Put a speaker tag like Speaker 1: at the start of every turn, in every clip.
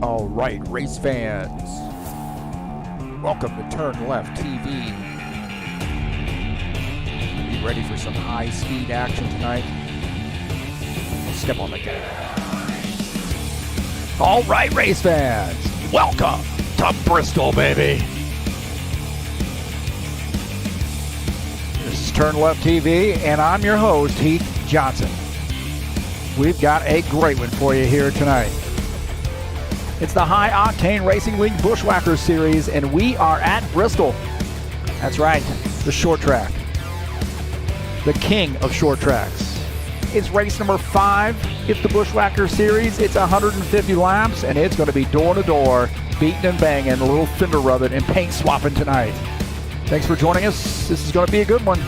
Speaker 1: All right, race fans, welcome to TurnLeftTV. You ready for some high-speed action tonight? Step on the gas. All right, race fans, welcome to Bristol, baby. This is TurnLeftTV, and I'm your host, Heath Johnson. We've got a great one for you here tonight. It's the High Octane Racing League Buschwackers Series, and we are at Bristol. That's right, the short track. The king of short tracks. It's race number 5. It's the Buschwackers Series. It's 150 laps, and it's going to be door-to-door, beating and banging, a little fender rubbing and paint swapping tonight. Thanks for joining us. This is going to be a good one.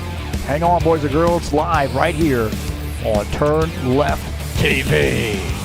Speaker 1: Hang on, boys and girls, live right here on TurnLeftTV.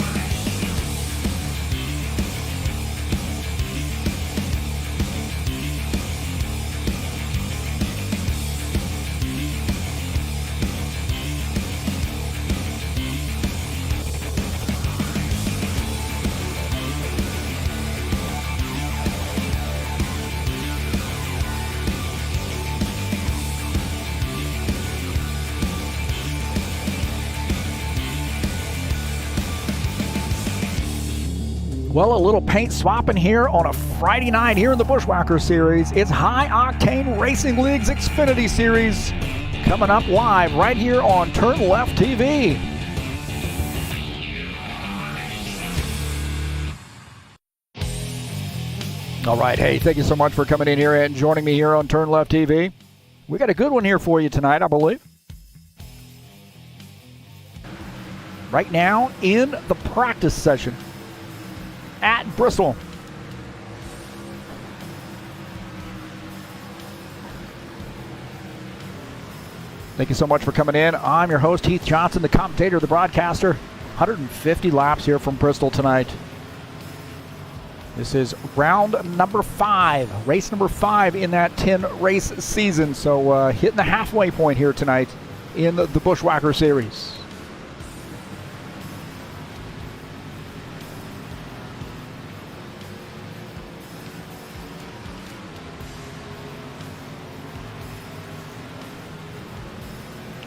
Speaker 1: Well, a little paint swapping here on a Friday night here in the Buschwackers Series. It's High Octane Racing League's Xfinity Series coming up live right here on TurnLeftTV. All right, hey, thank you so much for coming in here and joining me here on TurnLeftTV. We got a good one here for you tonight, I believe. Right now in the practice session at Bristol. Thank you so much for coming in. I'm your host, Heath Johnson, the commentator, the broadcaster. 150 laps here from Bristol tonight. This is round number 5, race number 5 in that 10-race season. So hitting the halfway point here tonight in the Buschwackers Series.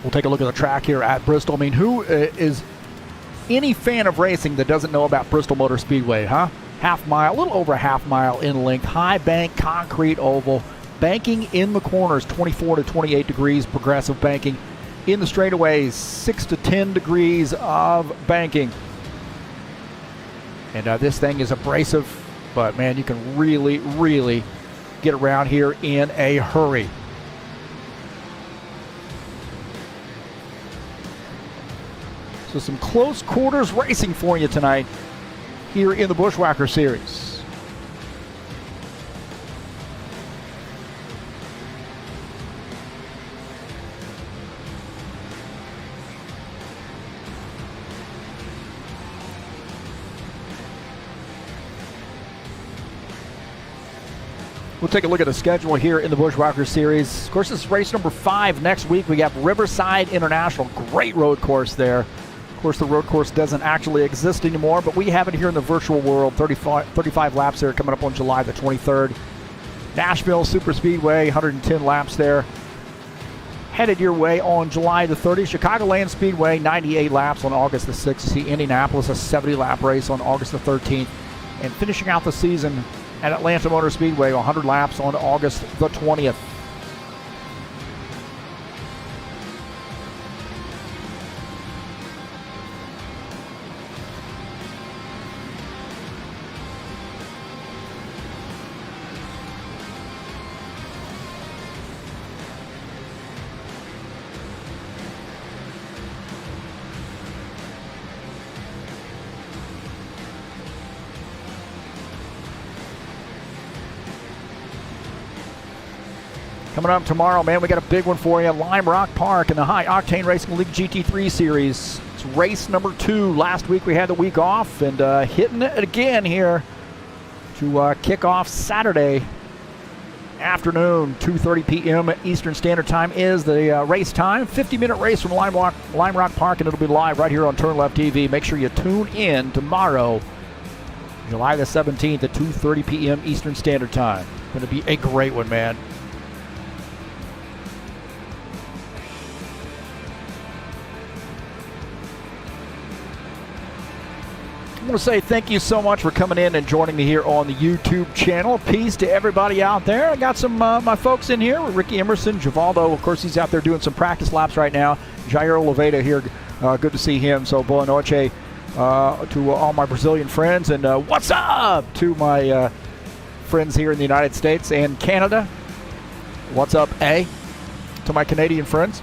Speaker 1: We'll take a look at the track here at Bristol. I mean, who is any fan of racing that doesn't know about Bristol Motor Speedway, huh? Half mile, a little over a half mile in length, high bank, concrete oval, banking in the corners, 24 to 28 degrees progressive banking. In the straightaways, 6 to 10 degrees of banking. And this thing is abrasive, but man, you can really, really get around here in a hurry. So some close quarters racing for you tonight here in the Buschwackers Series. We'll take a look at the schedule here in the Buschwackers Series. Of course, this is race number 5. Next week, we got Riverside International. Great road course there. Of course, the road course doesn't actually exist anymore, but we have it here in the virtual world. 35 laps there coming up on July the 23rd. Nashville Super Speedway, 110 laps there. Headed your way on July the 30th. Chicagoland Speedway, 98 laps on August the 6th. See Indianapolis, a 70-lap race on August the 13th. And finishing out the season at Atlanta Motor Speedway, 100 laps on August the 20th. Coming up tomorrow, man, we got a big one for you. Lime Rock Park in the High Octane Racing League GT3 Series. It's race number 2. Last week we had the week off, and hitting it again here to kick off Saturday afternoon, 2:30 p.m. Eastern Standard Time is the race time. 50-minute race from Lime Rock Park, and it'll be live right here on TurnLeftTV. Make sure you tune in tomorrow July the 17th at 2:30 p.m. Eastern Standard Time. Going to be a great one, man. I want to say thank you so much for coming in and joining me here on the YouTube channel. Peace to everybody out there. I got some my folks in here. Ricky Emerson, Givaldo, of course, he's out there doing some practice laps right now. Jair Oliveira here. Good to see him. So boa noite to all my Brazilian friends. And what's up to my friends here in the United States and Canada. What's up, A? To my Canadian friends.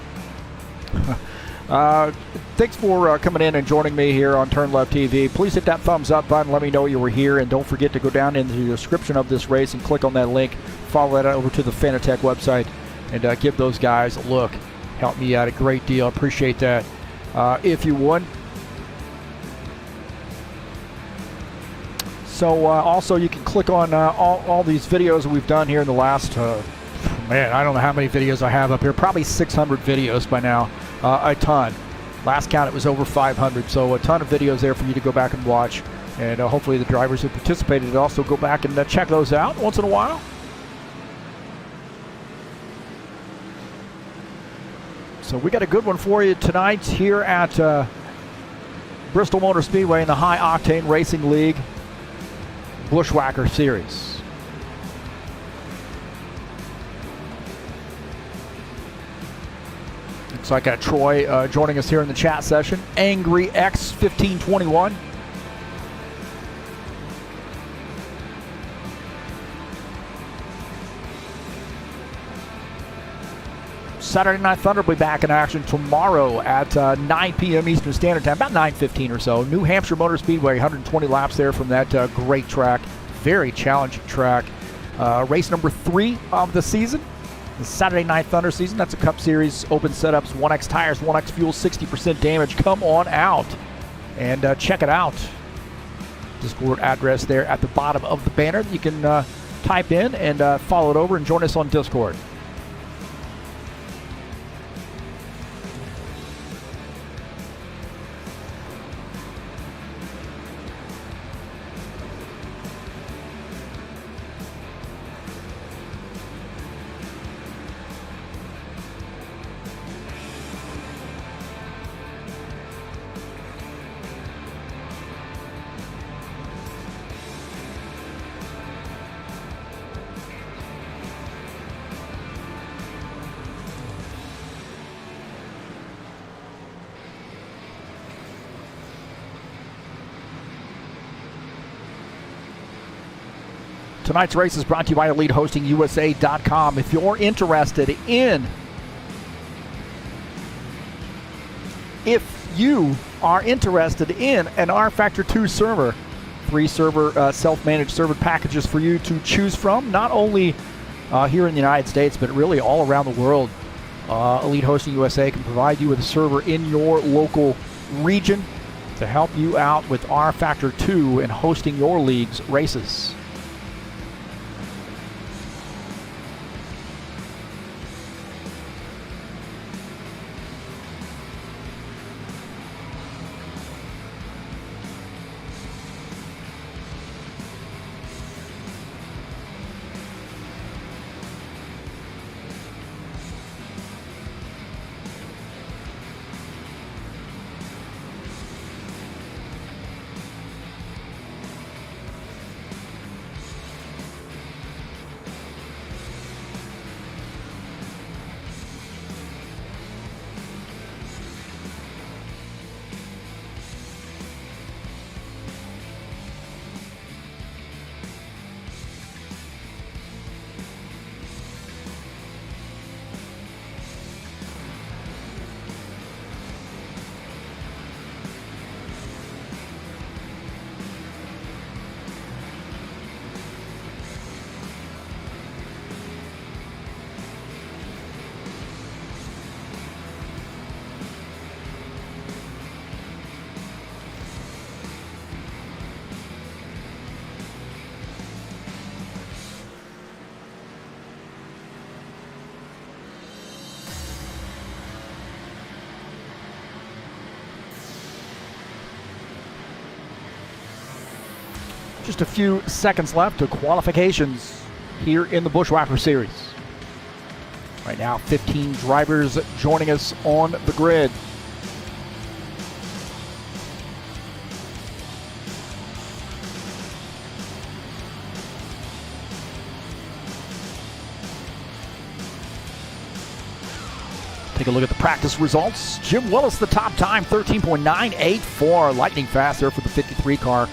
Speaker 1: Thanks for coming in and joining me here on TurnLeftTV. Please hit that thumbs up button. Let me know you were here. And don't forget to go down into the description of this race and click on that link. Follow that over to the Fanatec website and give those guys a look. Help me out a great deal. Appreciate that. If you would. So also you can click on all these videos that we've done here in the last, man, I don't know how many videos I have up here. Probably 600 videos by now. A ton. Last count it was over 500, so a ton of videos there for you to go back and watch. And hopefully the drivers who participated also go back and check those out once in a while. So we got a good one for you tonight here at Bristol Motor Speedway in the High Octane Racing League Bushwhacker Series. Looks like I got Troy joining us here in the chat session. Angry X1521. Saturday Night Thunder will be back in action tomorrow at 9 p.m. Eastern Standard Time, about 9:15 or so. New Hampshire Motor Speedway, 120 laps there from that great track. Very challenging track. Race number 3 of the season. The Saturday Night Thunder season. That's a Cup Series, open setups, 1X tires, 1X fuel, 60% damage. Come on out and check it out. Discord address there at the bottom of the banner. You can type in and follow it over and join us on Discord. Tonight's race is brought to you by EliteHostingUSA.com. If you're interested in, an rFactor 2 server, 3 server self-managed server packages for you to choose from, not only here in the United States, but really all around the world. Elite Hosting USA can provide you with a server in your local region to help you out with rFactor 2 and hosting your league's races. Just a few seconds left to qualifications here in the Buschwacker Series. Right now, 15 drivers joining us on the grid. Take a look at the practice results. Jim Willis, the top time, 13.984. Lightning fast there for the 53 car.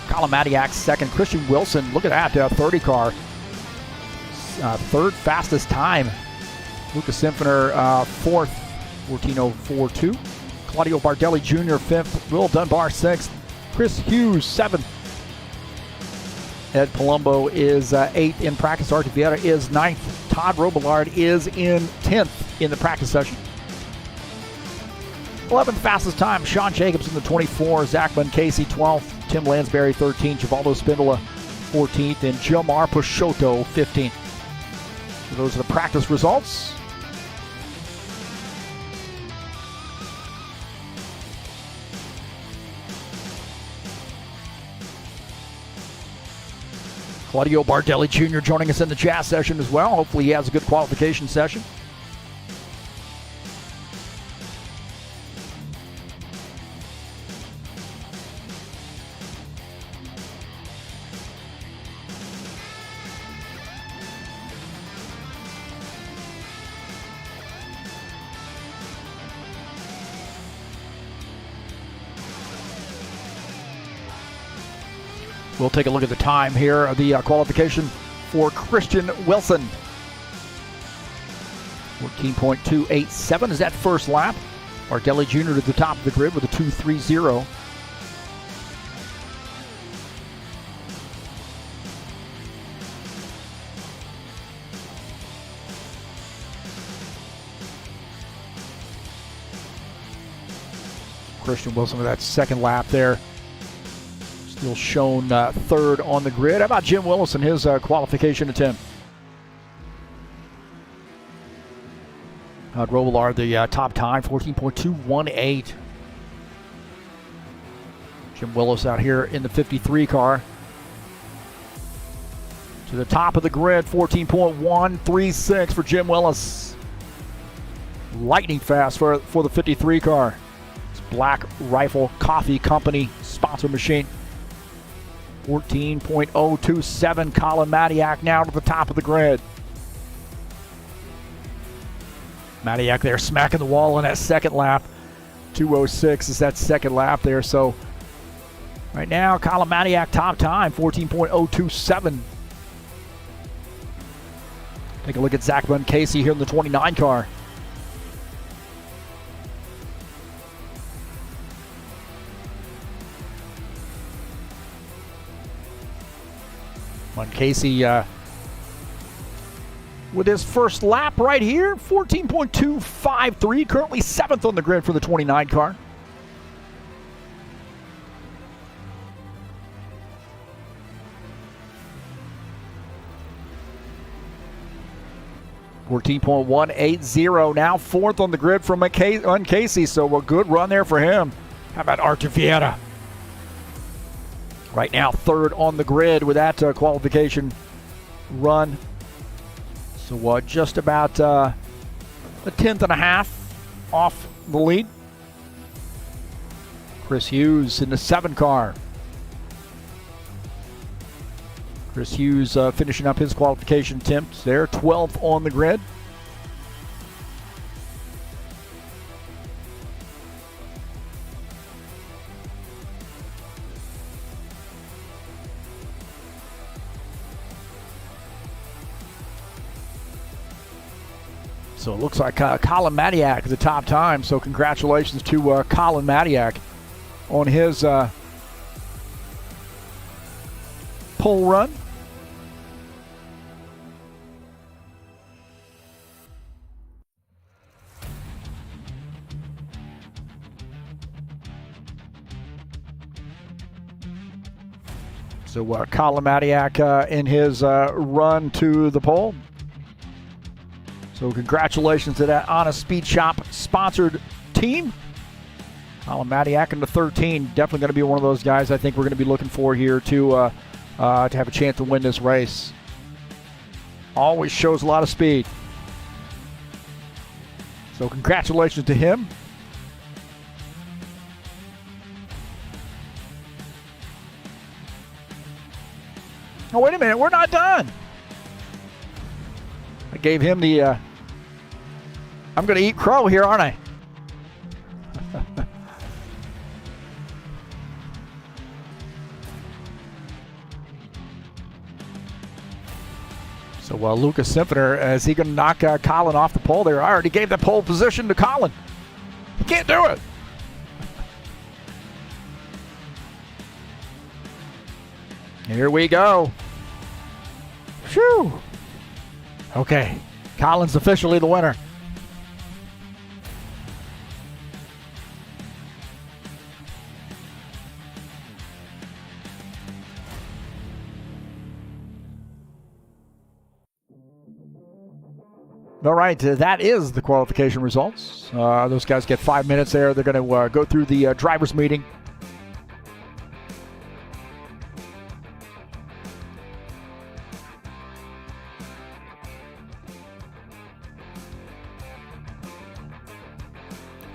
Speaker 1: Colin Madiak second. Christian Wilson, look at that, 30 car. Third fastest time. Lucas Simpsoner fourth, 14.042. Claudio Bardelli Jr. fifth. Will Dunbar sixth. Chris Hughes seventh. Ed Palumbo is eighth in practice. Artie Vieira is ninth. Todd Robillard is in 10th in the practice session. 11th fastest time, Sean Jacobs in the 24. Zach Casey 12th. Tim Lansbury 13th. Givaldo Spindola 14th. And Gilmar Peixoto 15th. So those are the practice results. Claudio Bardelli Jr. joining us in the jazz session as well. Hopefully he has a good qualification session. We'll take a look at the time here of the qualification for Christian Wilson. 14.287 is that first lap. Bardelli Jr. to the top of the grid with a 2.30. Christian Wilson with that second lap there. Still shown third on the grid. How about Jim Willis and his qualification attempt? Todd Robillard, the top time, 14.218. Jim Willis out here in the 53 car. To the top of the grid, 14.136 for Jim Willis. Lightning fast for the 53 car. It's Black Rifle Coffee Company sponsor machine. 14.027. Colin Madiak now to the top of the grid. Madiak there smacking the wall in that second lap. 2.06 is that second lap there. So right now, Colin Madiak top time, 14.027. Take a look at Zach Casey here in the 29 car. Casey with his first lap right here, 14.253, currently 7th on the grid for the 29 car. .180 now 4th on the grid from Casey, so a good run there for him. How about Artie Vieira? Right now, 3rd on the grid with that qualification run. So just about a 10th and a half off the lead. Chris Hughes in the 7 car. Chris Hughes finishing up his qualification attempts there, 12th on the grid. So it looks like Colin Madiak is the top time. So congratulations to Colin Madiak on his pole run. So Colin Madiak in his run to the pole. So congratulations to that Honest Speed Shop sponsored team. Colin Madiak in the 13, definitely going to be one of those guys I think we're going to be looking for here to to have a chance to win this race. Always shows a lot of speed. So congratulations to him. Oh, wait a minute, we're not done. I gave him the, I'm going to eat crow here, aren't I? So Lucas Symphony, is he going to knock Colin off the pole there? I already gave the pole position to Colin. He can't do it. Here we go. Phew. Okay, Colin's officially the winner. All right, that is the qualification results. Those guys get 5 minutes there. They're going to go through the driver's meeting.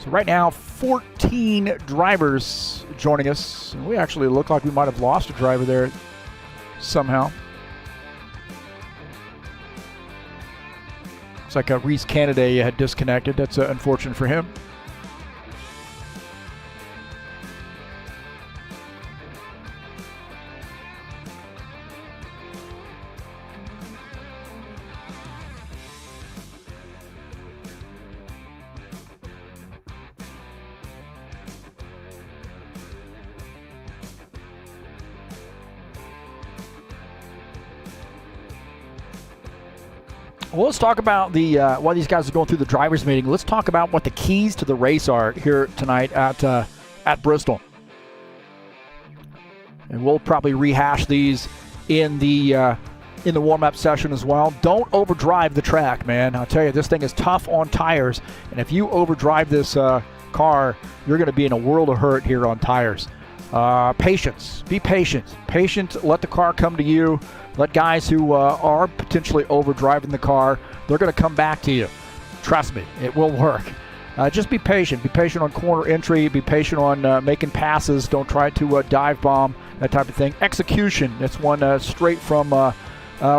Speaker 1: So right now, 14 drivers joining us. We actually look like we might have lost a driver there somehow. Looks like Reese Canaday had disconnected. That's unfortunate for him. Well, let's talk about the while these guys are going through the drivers' meeting. Let's talk about what the keys to the race are here tonight at Bristol, and we'll probably rehash these in the warm-up session as well. Don't overdrive the track, man. I'll tell you, this thing is tough on tires, and if you overdrive this car, you're going to be in a world of hurt here on tires. Patience. Be patient. Patient. Let the car come to you. Let guys who are potentially overdriving the car, they're going to come back to you. Trust me, it will work. Just be patient. Be patient on corner entry. Be patient on making passes. Don't try to dive bomb, that type of thing. Execution. That's one straight from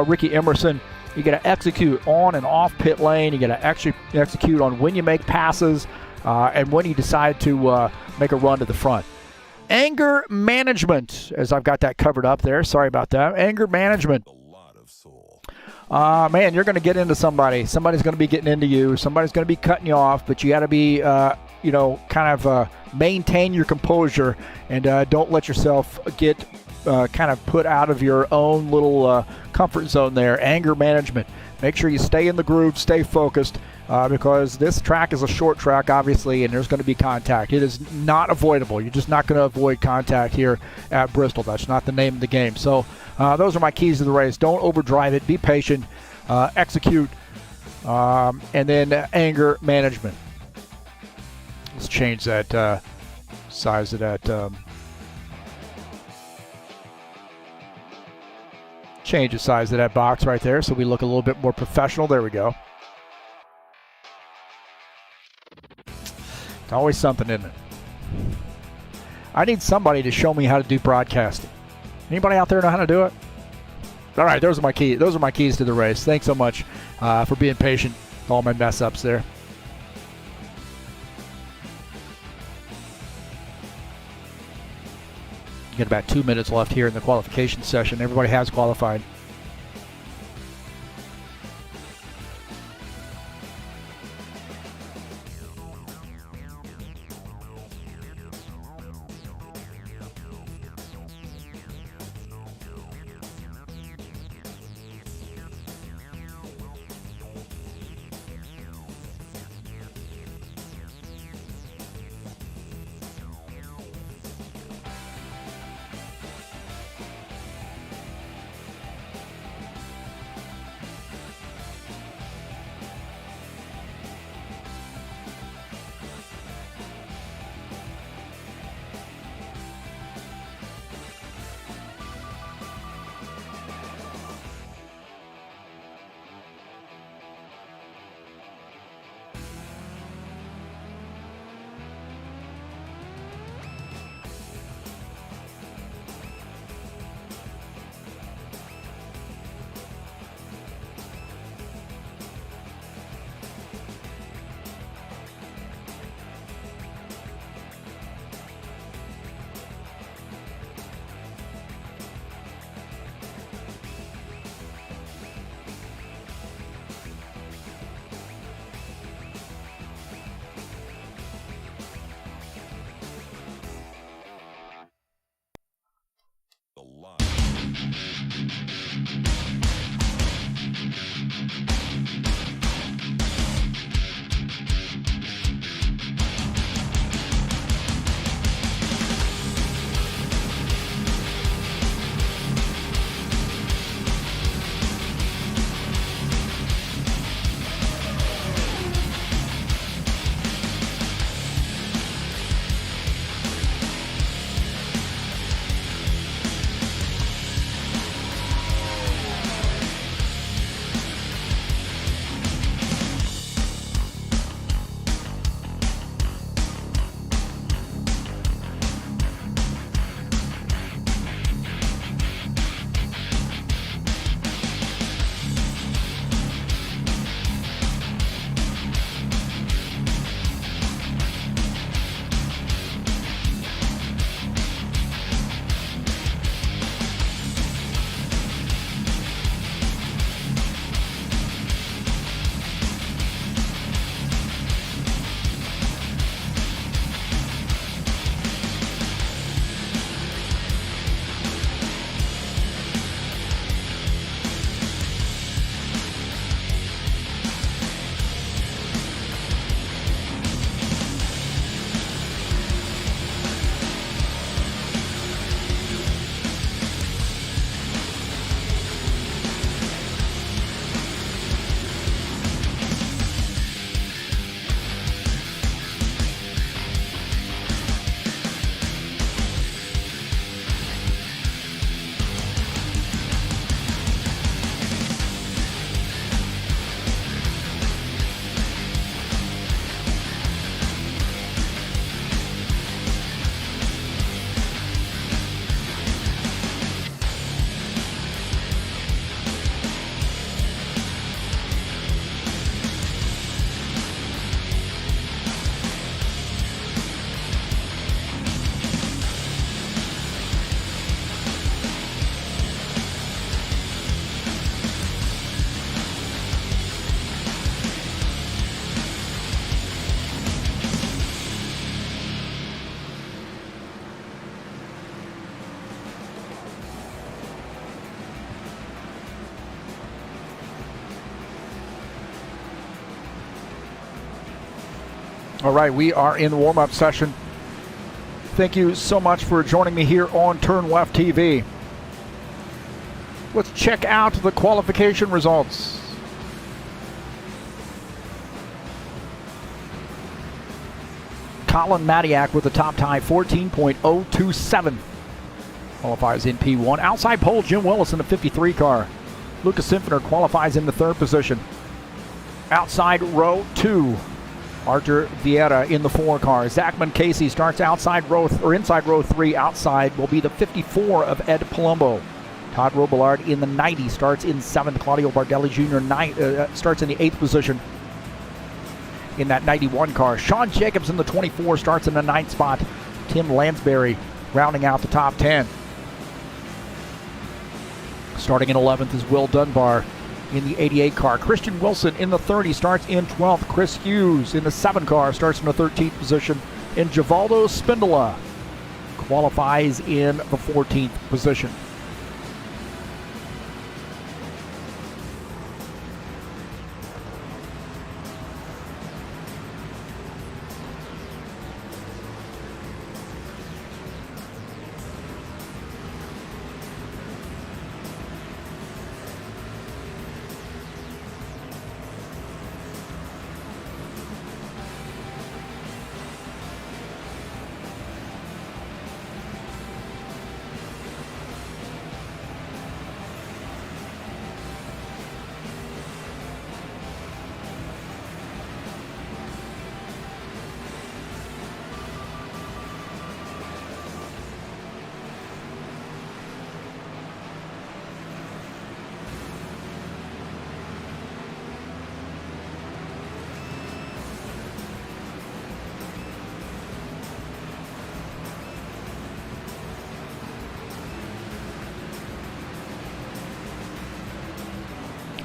Speaker 1: Ricky Emerson. You got to execute on and off pit lane. You got to actually execute on when you make passes and when you decide to make a run to the front. Anger management, as I've got that covered up there. Sorry about that. Anger management. Man, you're going to get into somebody. Somebody's going to be getting into you. Somebody's going to be cutting you off, but you got to be, kind of maintain your composure and don't let yourself get kind of put out of your own little comfort zone there. Anger management. Make sure you stay in the groove, stay focused. Because this track is a short track, obviously, and there's going to be contact. It is not avoidable. You're just not going to avoid contact here at Bristol. That's not the name of the game. So those are my keys to the race. Don't overdrive it. Be patient. Execute. And then anger management. Let's change that size of that. Change the size of that box right there so we look a little bit more professional. There we go. It's always something, isn't it? I need somebody to show me how to do broadcasting. Anybody out there know how to do it? All right, those are my keys. Those are my keys to the race. Thanks so much for being patient with all my mess ups there. You got about 2 minutes left here in the qualification session. Everybody has qualified. All right, we are in the warm-up session. Thank you so much for joining me here on TurnLeftTV. Let's check out the qualification results. Colin Matiak with the top tie, 14.027. Qualifies in P1. Outside pole, Jim Willis in the 53 car. Lucas Sinfiner qualifies in the 3rd position. Outside row 2. Arthur Vieira in the 4 car. Zachman Casey starts inside row 3. Outside will be the 54 of Ed Palumbo. Todd Robillard in the 90 starts in 7th. Claudio Bardelli Jr. Starts in the 8th position in that 91 car. Sean Jacobs in the 24 starts in the 9th spot. Tim Lansbury rounding out the top 10. Starting in 11th is Will Dunbar in the 88 car. Christian Wilson in the 30 starts in 12th. Chris Hughes in the 7 car starts in the 13th position. And Givaldo Spindola qualifies in the 14th position.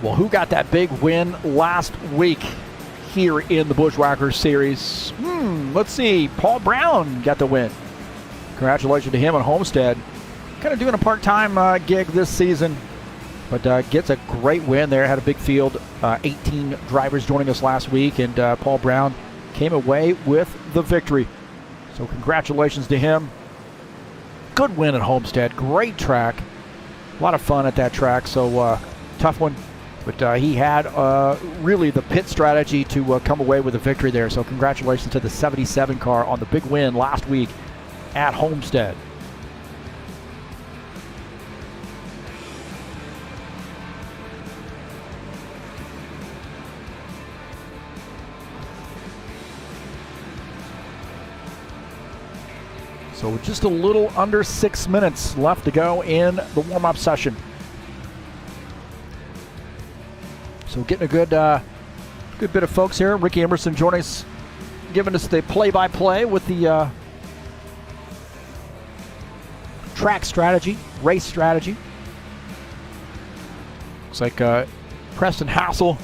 Speaker 1: Well, who got that big win last week here in the Buschwackers series? Let's see. Paul Brown got the win. Congratulations to him at Homestead. kind of doing a part-time gig this season, but gets a great win there. Had a big field, 18 drivers joining us last week, and Paul Brown came away with the victory. So congratulations to him. Good win at Homestead. Great track. A lot of fun at that track. So tough one. But he had really the pit strategy to come away with a victory there. So congratulations to the 77 car on the big win last week at Homestead. So just a little under 6 minutes left to go in the warm-up session. So getting a good bit of folks here. Ricky Emerson joining us, giving us the play-by-play with the track strategy, race strategy. Looks like Preston Hassel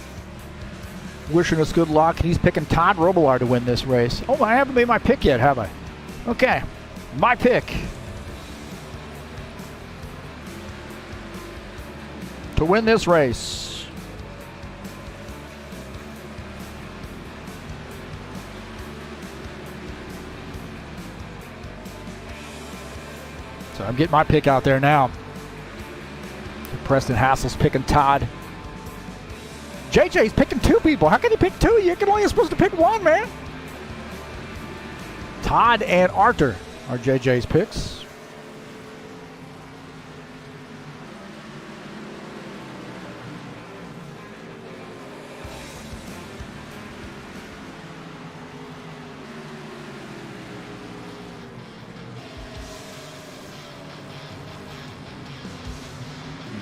Speaker 1: wishing us good luck. He's picking Todd Robillard to win this race. Oh, I haven't made my pick yet, have I? Okay. My pick to win this race. So I'm getting my pick out there now. Preston Hassel's picking Todd. JJ's picking two people. How can you pick two? You're only supposed to pick one, man. Todd and Arthur are JJ's picks.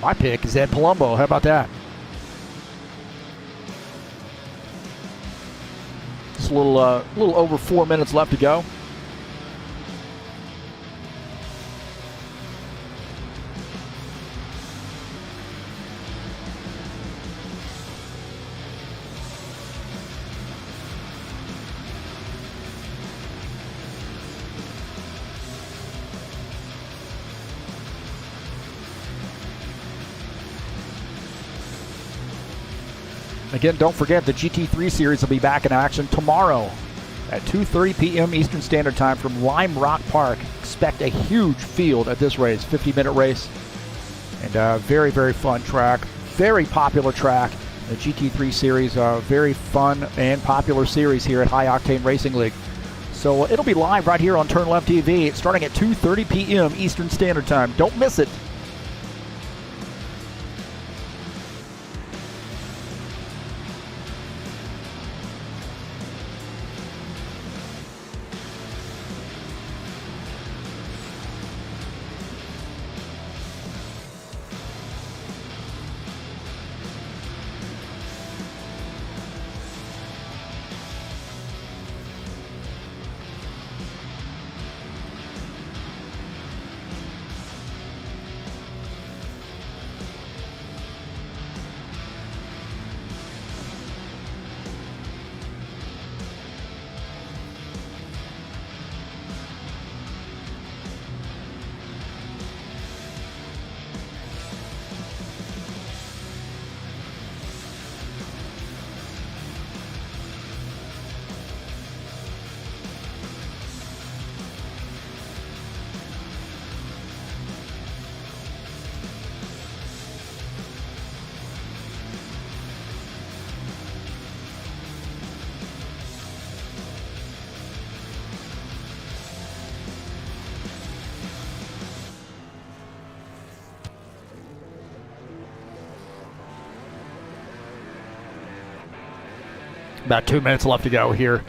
Speaker 1: My pick is Ed Palumbo. How about that? Just a little over 4 minutes left to go. Again, don't forget the GT3 Series will be back in action tomorrow at 2:30 p.m. Eastern Standard Time from Lime Rock Park. Expect a huge field at this race, 50-minute race, and very, very fun track. Very popular track. The GT3 Series, very fun and popular series here at High Octane Racing League. So it'll be live right here on TurnLeftTV starting at 2:30 p.m. Eastern Standard Time. Don't miss it. About 2 minutes left to go here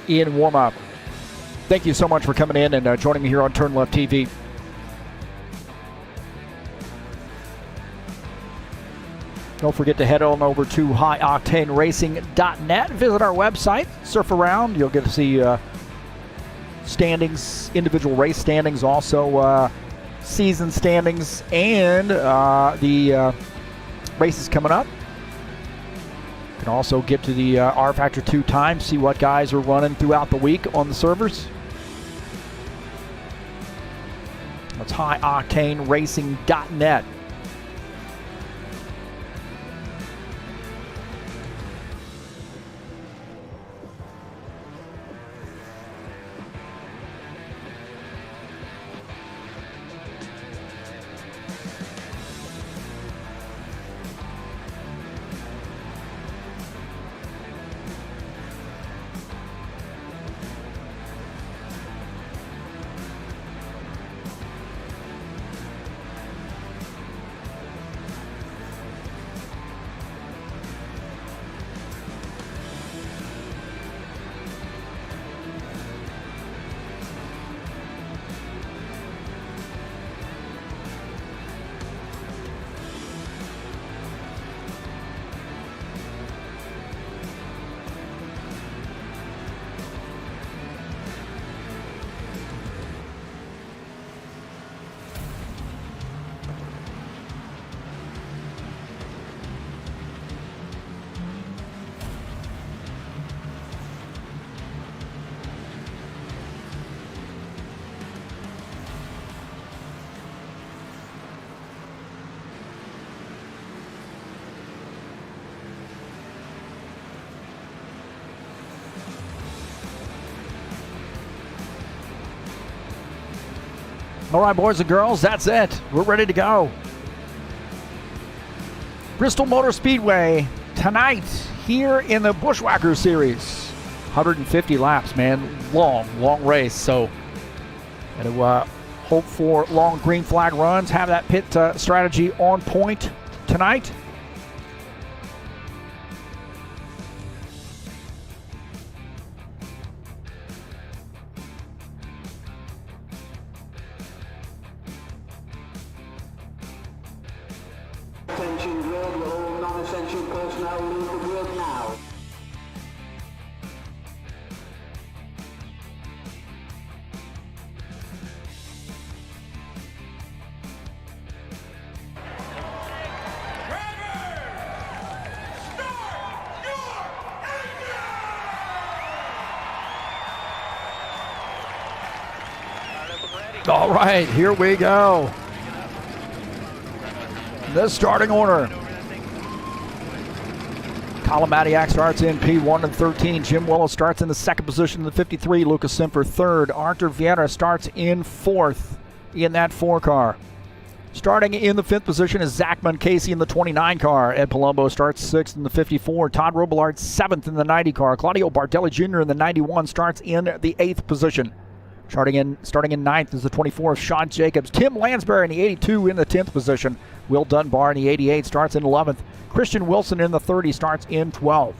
Speaker 1: in warm-up. Thank you so much for coming in and joining me here on TurnLeftTV. Don't forget to head on over to highoctaneracing.net. Visit our website, surf around. You'll get to see standings, individual race standings, also season standings, and the races coming up. You can also get to the rFactor 2 time, see what guys are running throughout the week on the servers. That's highoctaneracing.net. All right, boys and girls, that's it. We're ready to go. Bristol Motor Speedway tonight here in the Buschwackers Series. 150 laps, man. Long race. So, gotta hope for long green flag runs. Have that pit strategy on point tonight.
Speaker 2: Attention grid, all non-essential personnel leave the grid now.
Speaker 1: All right, here we go. The starting order. Colin Matiak starts in P1 and 13. Jim Willis starts in the second position in the 53. Lucas Simfer third. Arthur Vieira starts in fourth in that 4 car. Starting in the 5th position is Zach Casey in the 29 car. Ed Palumbo starts 6th in the 54. Todd Robillard 7th in the 90 car. Claudio Bardelli Jr. in the 91 starts in the 8th position. Starting in 9th is the 24 of Sean Jacobs. Tim Lansbury in the 82 in the 10th position. Will Dunbar in the 88 starts in 11th. Christian Wilson in the 30 starts in 12th.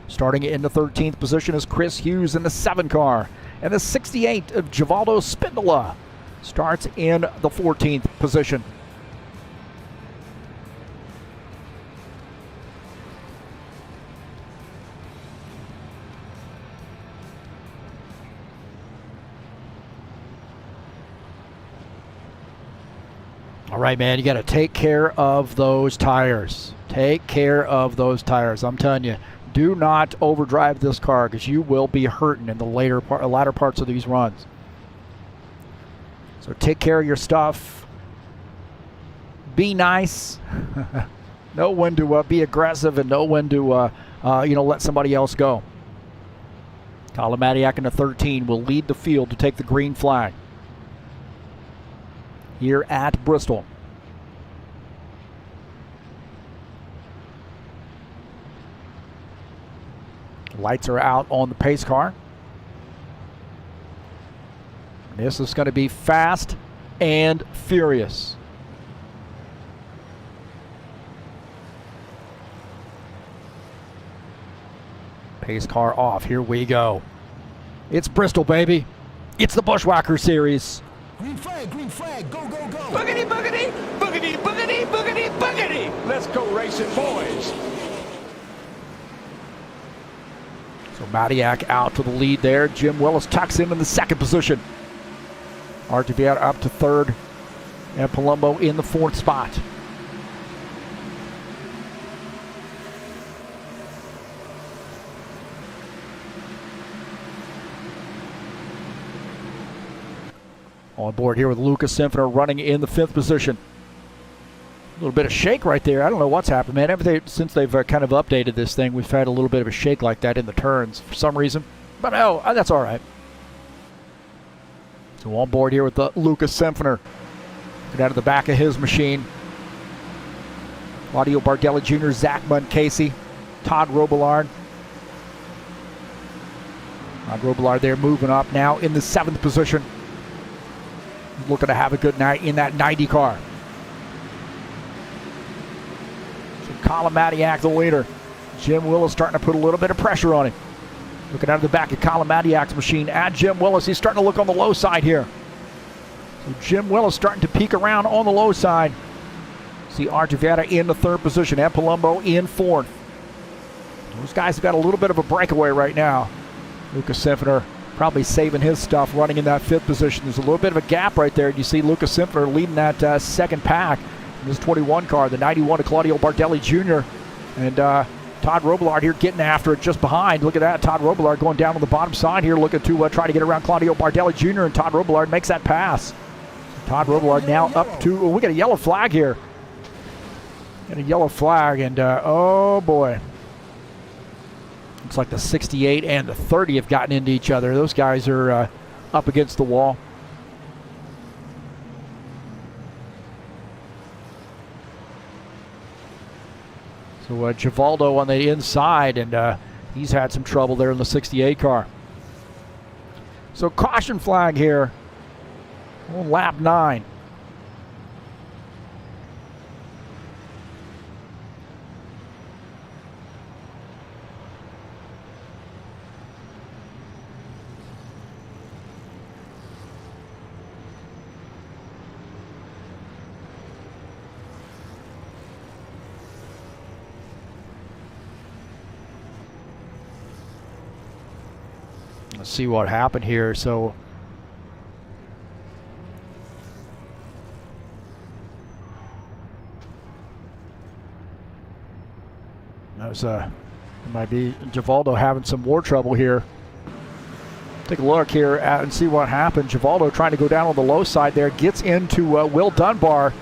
Speaker 1: Starting in the 13th position is Chris Hughes in the 7 car. And the 68 of Givaldo Spindola starts in the 14th position. All right, man, you got to take care of those tires. Take care of those tires. I'm telling you, do not overdrive this car because you will be hurting in the latter parts of these runs. So take care of your stuff. Be nice. Know when to be aggressive and know when to let somebody else go. Colin Matiak in the 13 will lead the field to take the green flag here at Bristol. Lights are out on the pace car. This is going to be fast and furious. Pace car off. Here we go. It's Bristol, baby. It's the Buschwacker Series.
Speaker 3: Green flag, go, go, go.
Speaker 4: Boogity, boogity, boogity, boogity, boogity, boogity. Let's go racing, boys.
Speaker 1: So Matiak out to the lead there. Jim Willis tucks in the second position. Artivier up to third. And Palumbo in the 4th spot. On board here with Lucas Symphony running in the 5th position. A little bit of shake right there. I don't know what's happened, man. Since they've kind of updated this thing, we've had a little bit of a shake like that in the turns for some reason. But no, that's all right. So on board here with the Lucas Symphony. Get out of the back of his machine. Claudio Bardelli Jr., Zach Casey, Todd Robillard. Todd Robillard there moving up now in the 7th position. Looking to have a good night in that 90 car. So Colin Matiak, the leader. Jim Willis starting to put a little bit of pressure on him. Looking out of the back of Colin Matiak's machine at Jim Willis. He's starting to look on the low side here. So Jim Willis starting to peek around on the low side. See Arjaveta in the 3rd position and Palumbo in 4th. Those guys have got a little bit of a breakaway right now. Lucas Symphony probably saving his stuff running in that 5th position. There's a little bit of a gap right there. You see Lucas Symphony leading that 2nd pack in this 21 car. The 91 to Claudio Bardelli Jr. And Todd Robillard here getting after it just behind. Look at that. Todd Robillard going down on the bottom side here looking to try to get around Claudio Bardelli Jr. And Todd Robillard makes that pass. Todd Robillard now up to, we got a yellow flag here. Got a yellow flag and oh boy. Looks like the 68 and the 30 have gotten into each other. Those guys are up against the wall. So Givaldo on the inside, and he's had some trouble there in the 68 car. So caution flag here on lap 9. Let's see what happened here. So that was it might be Givaldo having some more trouble here. Take a look here and see what happened. Givaldo trying to go down on the low side there, gets into Will Dunbar,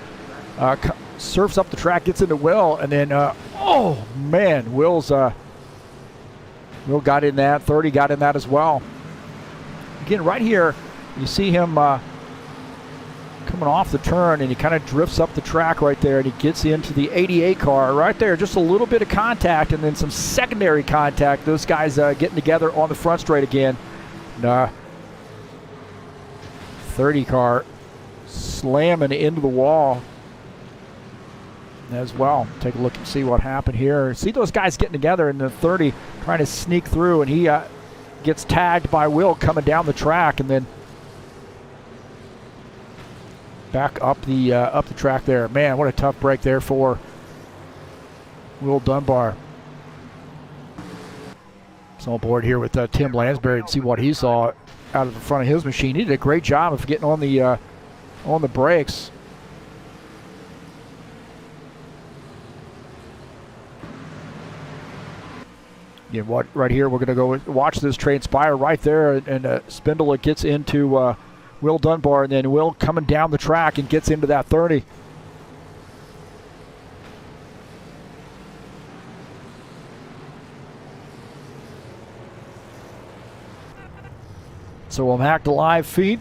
Speaker 1: surfs up the track, gets into Will, and then oh man, Will got in that. 30 got in that as well. Again, right here, you see him coming off the turn, and he kind of drifts up the track right there, and he gets into the 88 car right there. Just a little bit of contact, and then some secondary contact. Those guys getting together on the front straight again. And, 30 car slamming into the wall as well. Take a look and see what happened here. See those guys getting together, and the 30 trying to sneak through, and he gets tagged by Will coming down the track, and then back up the track there. Man, what a tough break there for Will Dunbar. So on board here with Tim Lansbury and see what he saw out of the front of his machine. He did a great job of getting on the brakes. Yeah, right here, we're going to go watch this transpire right there, and Spindler gets into Will Dunbar, and then Will coming down the track and gets into that 30. So we'll hack to live feed.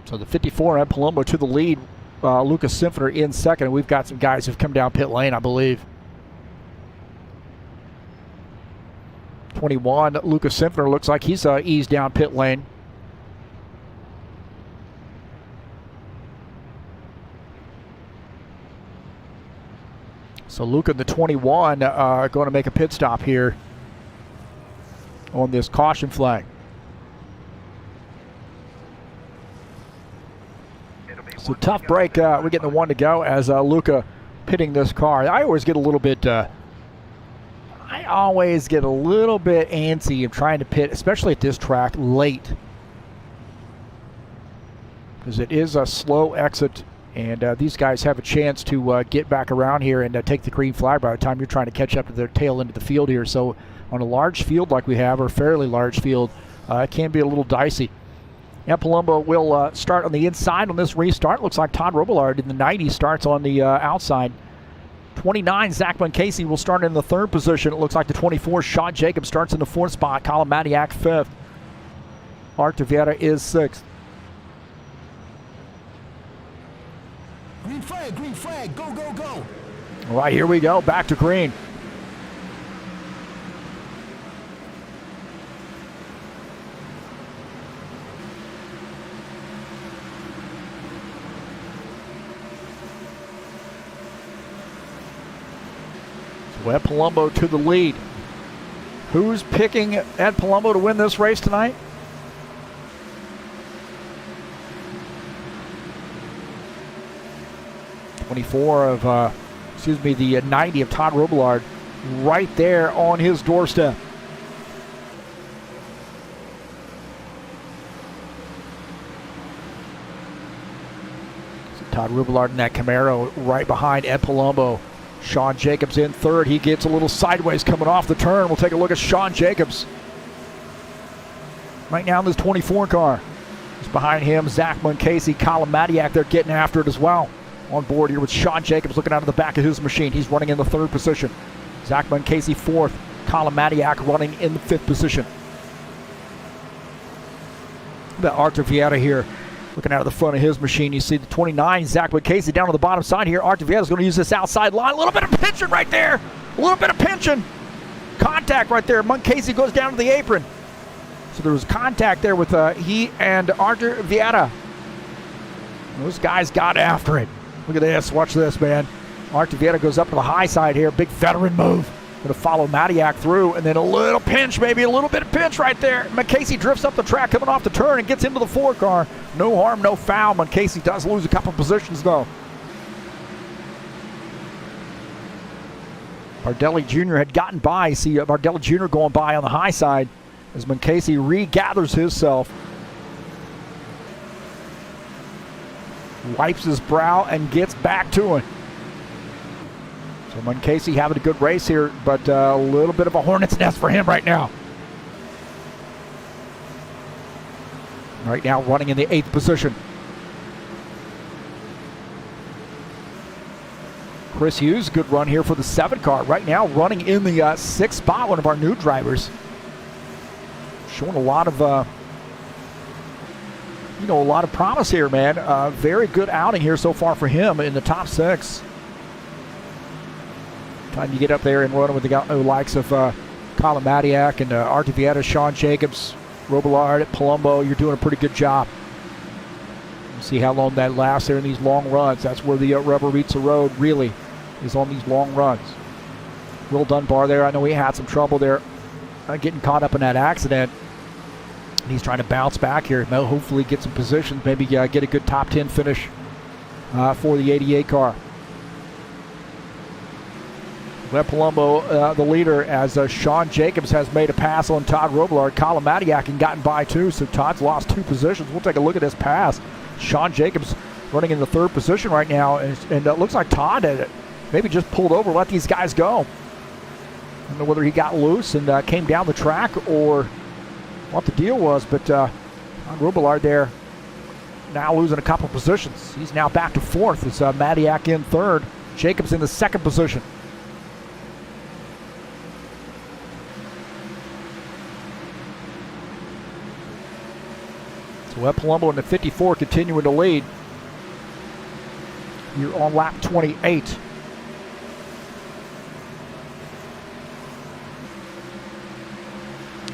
Speaker 1: So the 54 and Palumbo to the lead. Lucas Symphony in second. And we've got some guys who've come down pit lane, I believe. 21, Lucas Symphony looks like he's eased down pit lane. So Luca, the 21, going to make a pit stop here on this caution flag. So tough break. We're getting the 1 to go as Luca pitting this car. I always get a little bit. I always get a little bit antsy of trying to pit, especially at this track, late. Because it is a slow exit, and these guys have a chance to get back around here and take the green flag by the time you're trying to catch up to their tail end of the field here. So on a large field like we have, or fairly large field, it can be a little dicey. And Palumbo will start on the inside on this restart. Looks like Todd Robillard in the 90 starts on the outside. 29, Zach Casey will start in the third position. It looks like the 24, Sean Jacobs, starts in the fourth spot. Colin Madiak, fifth. Art Vieta is sixth.
Speaker 3: Green flag, go, go, go.
Speaker 1: All right, here we go, back to green. So Ed Palumbo to the lead. Who's picking Ed Palumbo to win this race tonight? The 90 of Todd Robillard right there on his doorstep. So Todd Robillard in that Camaro right behind Ed Palumbo. Sean Jacobs in third. He gets a little sideways coming off the turn. We'll take a look at Sean Jacobs. Right now in this 24 car. Just behind him, Zach Casey, Colin Madiak. They're getting after it as well. On board here with Sean Jacobs looking out of the back of his machine. He's running in the third position. Zach Casey fourth. Colin Madiak running in the fifth position. The Artur Vieta here looking out of the front of his machine. You see the 29, Zach Casey down on the bottom side here. Artur Vieta is going to use this outside line. A little bit of pinching right there. A little bit of pinching. Contact right there. Casey goes down to the apron. So there was contact there with he and Artur Vieta. Those guys got after it. Look at this. Watch this, man. Artur Vieta goes up to the high side here. Big veteran move. Going to follow Madiak through, and then a little pinch, maybe a little bit of pinch right there. Casey drifts up the track coming off the turn and gets into the 4 car. No harm, no foul. Casey does lose a couple positions, though. Bardelli Jr. had gotten by. See Bardelli Jr. going by on the high side as Casey regathers himself. Wipes his brow and gets back to it. So Casey having a good race here, but a little bit of a hornet's nest for him right now. Right now running in the 8th position. Chris Hughes, good run here for the 7 car. Right now running in the 6th spot, one of our new drivers. Showing a lot of a lot of promise here, man. Very good outing here so far for him in the top 6. Time you get up there and run with the likes of Colin Madiak and Artur Vieta, Sean Jacobs, Robillard, Palumbo, you're doing a pretty good job. We'll see how long that lasts there in these long runs. That's where the rubber meets the road, really, is on these long runs. Will Dunbar there, I know he had some trouble there getting caught up in that accident. He's trying to bounce back here. Hopefully get some positions, maybe get a good top 10 finish for the 88 car. Webb Palumbo, the leader, as Sean Jacobs has made a pass on Todd Robillard. Colin Madiak and gotten by too, so Todd's lost 2 positions. We'll take a look at this pass. Sean Jacobs running in the 3rd position right now, and it looks like Todd had maybe just pulled over, let these guys go. I don't know whether he got loose and came down the track or what the deal was, but Robillard there now losing a couple positions. He's now back to 4th. It's Madiak in 3rd. Jacobs in the 2nd position. So Ed Palumbo in the 54 continuing to lead. You're on lap 28.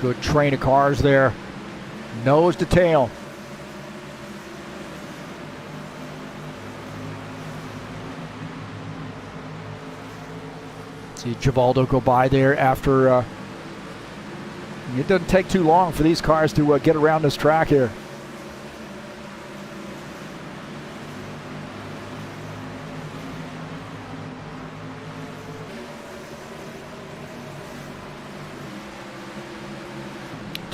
Speaker 1: Good train of cars there. Nose to tail. See Givaldo go by there after. It doesn't take too long for these cars to get around this track here.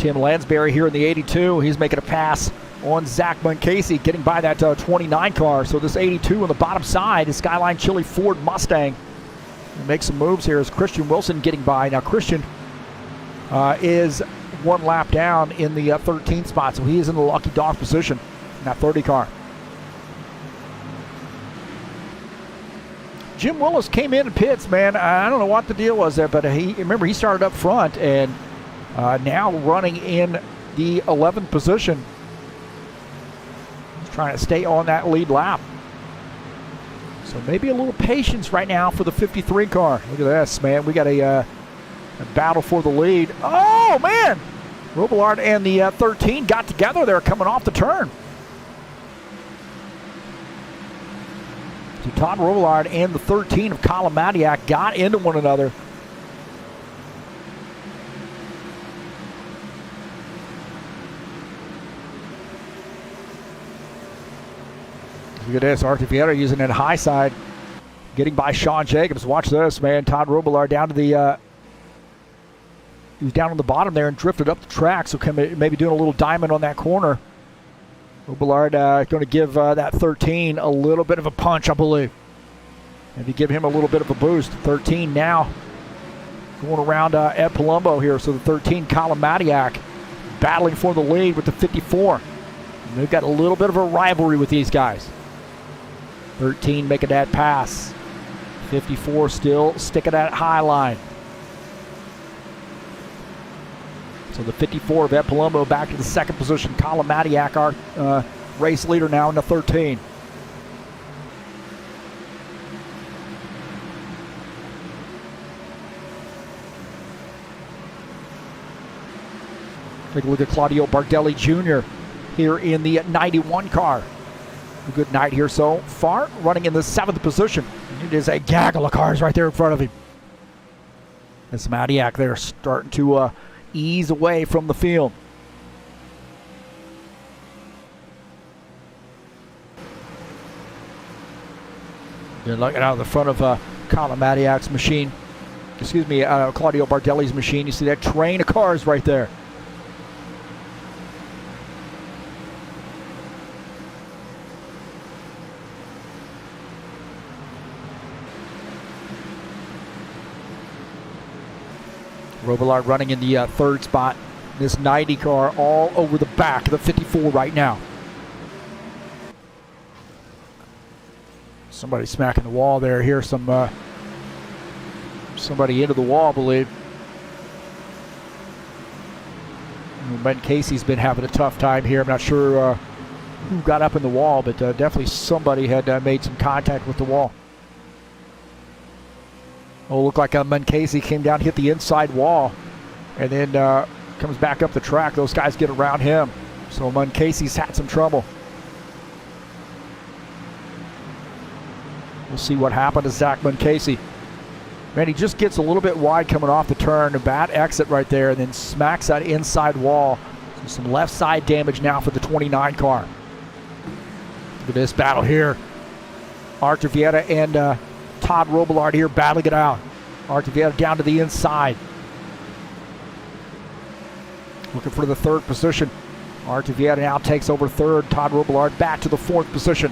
Speaker 1: Tim Lansbury here in the 82. He's making a pass on Zach Munkasey, getting by that 29 car. So this 82 on the bottom side is Skyline Chili Ford Mustang. He'll make some moves here as Christian Wilson getting by. Now Christian is one lap down in the 13th spot, so he is in the lucky dog position in that 30 car. Jim Willis came in pits, man. I don't know what the deal was there, but remember he started up front and now running in the 11th position. He's trying to stay on that lead lap. So maybe a little patience right now for the 53 car. Look at this, man. We got a battle for the lead. Oh, man! Robillard and the 13 got together there coming off the turn. So Todd Robillard and the 13 of Colin Madiak got into one another. Look at this, Arthur Vieira using it high side, getting by Sean Jacobs. Watch this, man. Todd Robillard down to the, he was down on the bottom there and drifted up the track, so maybe doing a little diamond on that corner. Robillard going to give that 13 a little bit of a punch, I believe. Maybe give him a little bit of a boost. 13 now going around Ed Palumbo here. So the 13, Colin Madiak, battling for the lead with the 54. And they've got a little bit of a rivalry with these guys. 13 making that pass. 54 still sticking that high line. So the 54 of Ed Palumbo back to the second position. Colin Madiak, our race leader now in the 13. Take a look at Claudio Bardelli Jr. here in the 91 car. A good night here so far, running in the 7th position. It is a gaggle of cars right there in front of him. As Madiak there starting to ease away from the field. You're looking out of the front of Colin Madiak's machine. Excuse me, Claudio Bardelli's machine. You see that train of cars right there. Robillard running in the 3rd spot. This 90 car all over the back of the 54 right now. Somebody smacking the wall there. Here's some somebody into the wall, I believe. Ben Casey's been having a tough time here. I'm not sure who got up in the wall, but definitely somebody had made some contact with the wall. Oh, looked like Munkasey came down, hit the inside wall, and then comes back up the track. Those guys get around him. So Munkasey's had some trouble. We'll see what happened to Zach Munkasey. Man, he just gets a little bit wide coming off the turn. A bad exit right there, and then smacks that inside wall. So some left side damage now for the 29 car. Look at this battle here. Arthur Vieira and Todd Robillard here battling it out. Arthur Vieira down to the inside. Looking for the 3rd position. Arthur Vieira now takes over 3rd. Todd Robillard back to the 4th position.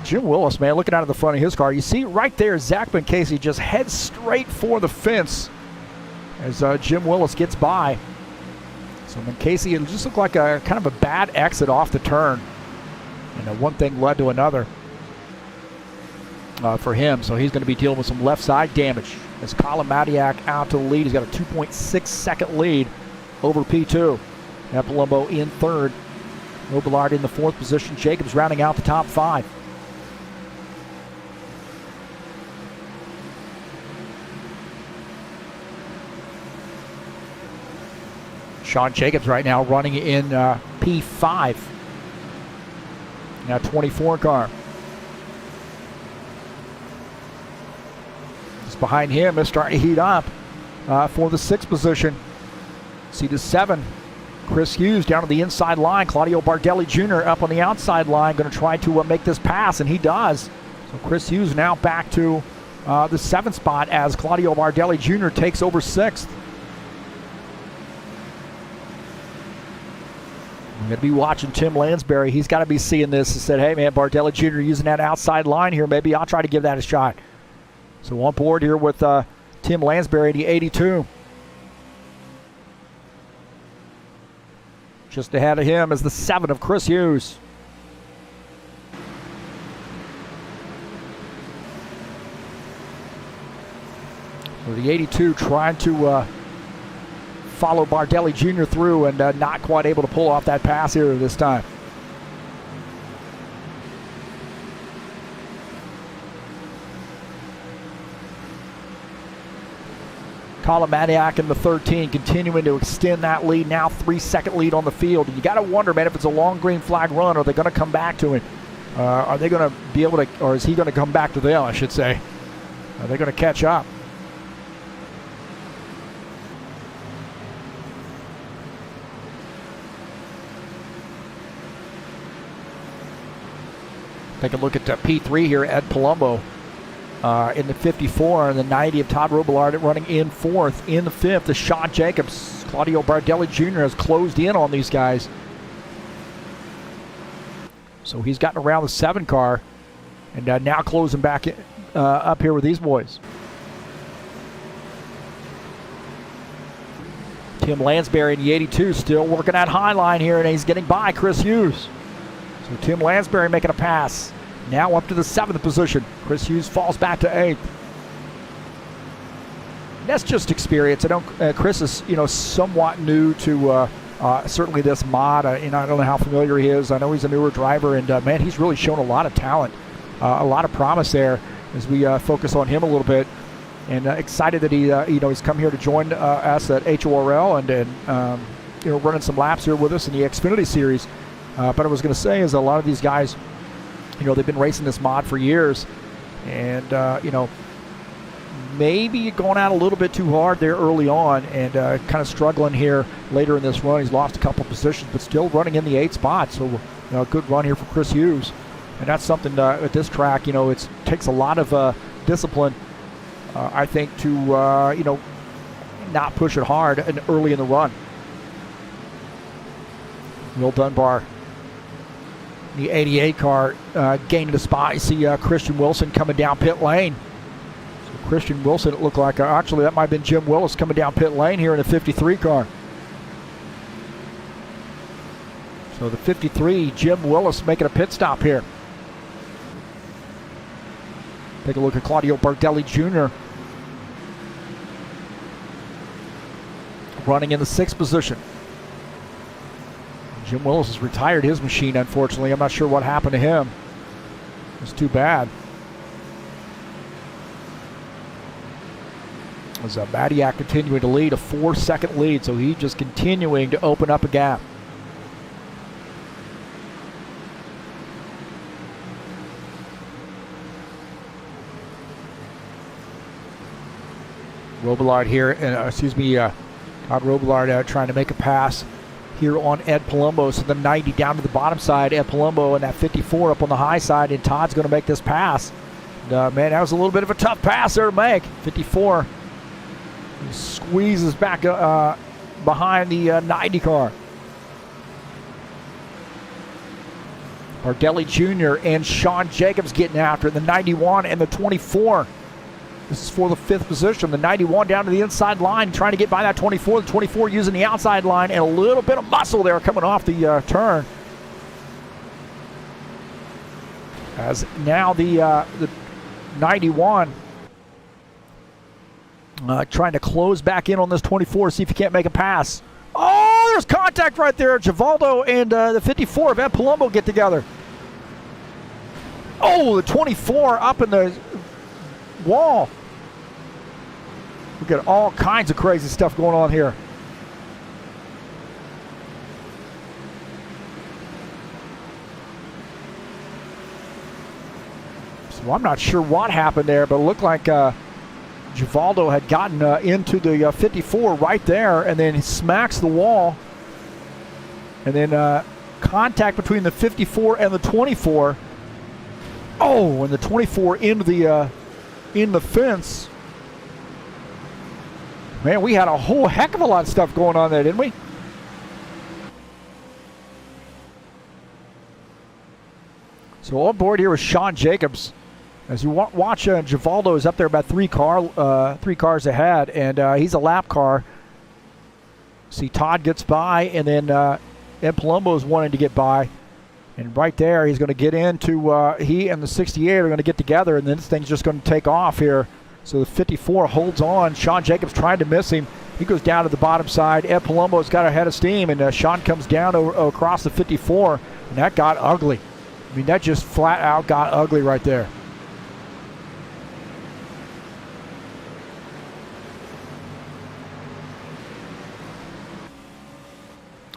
Speaker 1: Jim Willis, man, looking out of the front of his car. You see right there, Zach Munkasey just heads straight for the fence as Jim Willis gets by. So Munkasey, it just looked like a kind of a bad exit off the turn. And one thing led to another for him. So he's going to be dealing with some left side damage. As Colin Madiak out to the lead. He's got a 2.6 second lead over P2. Ed Palumbo in 3rd. Robillard in the 4th position. Jacobs rounding out the top 5. Sean Jacobs right now running in P5. Now 24 car. Just behind him is starting to heat up for the 6th position. See the 7. Chris Hughes down to the inside line. Claudio Bardelli Jr. up on the outside line. Going to try to make this pass, and he does. So Chris Hughes now back to the 7th spot as Claudio Bardelli Jr. takes over 6th. I'm going to be watching Tim Lansbury. He's got to be seeing this and said, hey, man, Bardelli Jr. using that outside line here. Maybe I'll try to give that a shot. So on board here with Tim Lansbury, the 82. Just ahead of him is the 7 of Chris Hughes. So the 82 trying to follow Bardelli Jr. through and not quite able to pull off that pass here this time. Colin Maniac in the 13 continuing to extend that lead, now 3-second lead on the field. And you got to wonder, man, if it's a long green flag run, are they going to come back to him? Are they going to be able to, or is he going to come back to them, I should say? Are they going to catch up? Take a look at P3 here, Ed Palumbo in the 54, and the 90 of Todd Robillard running in 4th. In the 5th is Sean Jacobs. Claudio Bardelli Jr. has closed in on these guys. So he's gotten around the 7 car and now closing back up here with these boys. Tim Lansbury in the 82 still working that high line here, and he's getting by Chris Hughes. So Tim Lansbury making a pass. Now up to the 7th position. Chris Hughes falls back to 8th. That's just experience. I don't. Chris is, somewhat new to certainly this mod. I don't know how familiar he is. I know he's a newer driver, and man, he's really shown a lot of talent, a lot of promise there as we focus on him a little bit. And excited that he, he's come here to join us at HORL and running some laps here with us in the Xfinity series. But I was going to say is a lot of these guys, they've been racing this mod for years, and maybe going out a little bit too hard there early on, and kind of struggling here later in this run. He's lost a couple positions, but still running in the 8th spot. So a good run here for Chris Hughes, and that's something at this track. It takes a lot of discipline, I think, to not push it hard and early in the run. Will Dunbar, the 88 car, gaining the spot. You see Christian Wilson coming down pit lane. So Christian Wilson, it looked like, actually that might have been Jim Willis coming down pit lane here in the 53 car. So the 53, Jim Willis making a pit stop here. Take a look at Claudio Bardelli Jr. running in the 6th position. Jim Willis has retired his machine, unfortunately. I'm not sure what happened to him. It's too bad. As Badiak continuing to lead, a 4-second lead, so he's just continuing to open up a gap. Robillard here, Todd Robillard trying to make a pass here on Ed Palumbo. So the 90 down to the bottom side, Ed Palumbo, and that 54 up on the high side, and Todd's going to make this pass. And, man, that was a little bit of a tough pass there to make. 54 squeezes back behind the 90 car. Bardelli Jr. and Sean Jacobs getting after it. The 91 and the 24. This is for the 5th position. The 91 down to the inside line, trying to get by that 24. The 24 using the outside line, and a little bit of muscle there coming off the turn. As now the 91 trying to close back in on this 24, see if he can't make a pass. Oh, there's contact right there. Givaldo and the 54 of Ed Palumbo get together. Oh, the 24 up in the wall. We got all kinds of crazy stuff going on here. So I'm not sure what happened there, but it looked like Givaldo had gotten into the 54 right there, and then he smacks the wall. And then contact between the 54 and the 24. Oh, and the 24 into the in the fence. Man, we had a whole heck of a lot of stuff going on there, didn't we? So on board here with Sean Jacobs. As you watch, Givaldo is up there about three cars ahead, and he's a lap car. See, Todd gets by, and then Ed Palumbo is wanting to get by. And right there, he's going to get into, he and the 68 are going to get together, and then this thing's just going to take off here. So the 54 holds on. Sean Jacobs trying to miss him. He goes down to the bottom side. Ed Palumbo's got a head of steam, and Sean comes down across the 54, and that got ugly. I mean, that just flat out got ugly right there.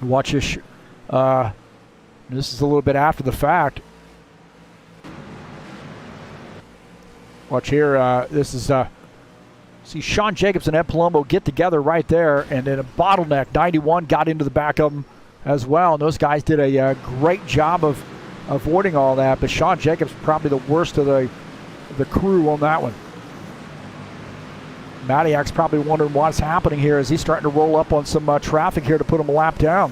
Speaker 1: Watch this. This is a little bit after the fact. Watch here. This is see Sean Jacobs and Ed Palumbo get together right there, and then a bottleneck. 91 got into the back of them as well, and those guys did a great job of avoiding all that. But Sean Jacobs probably the worst of the crew on that one. Madiak's probably wondering what's happening here as he's starting to roll up on some traffic here to put him a lap down.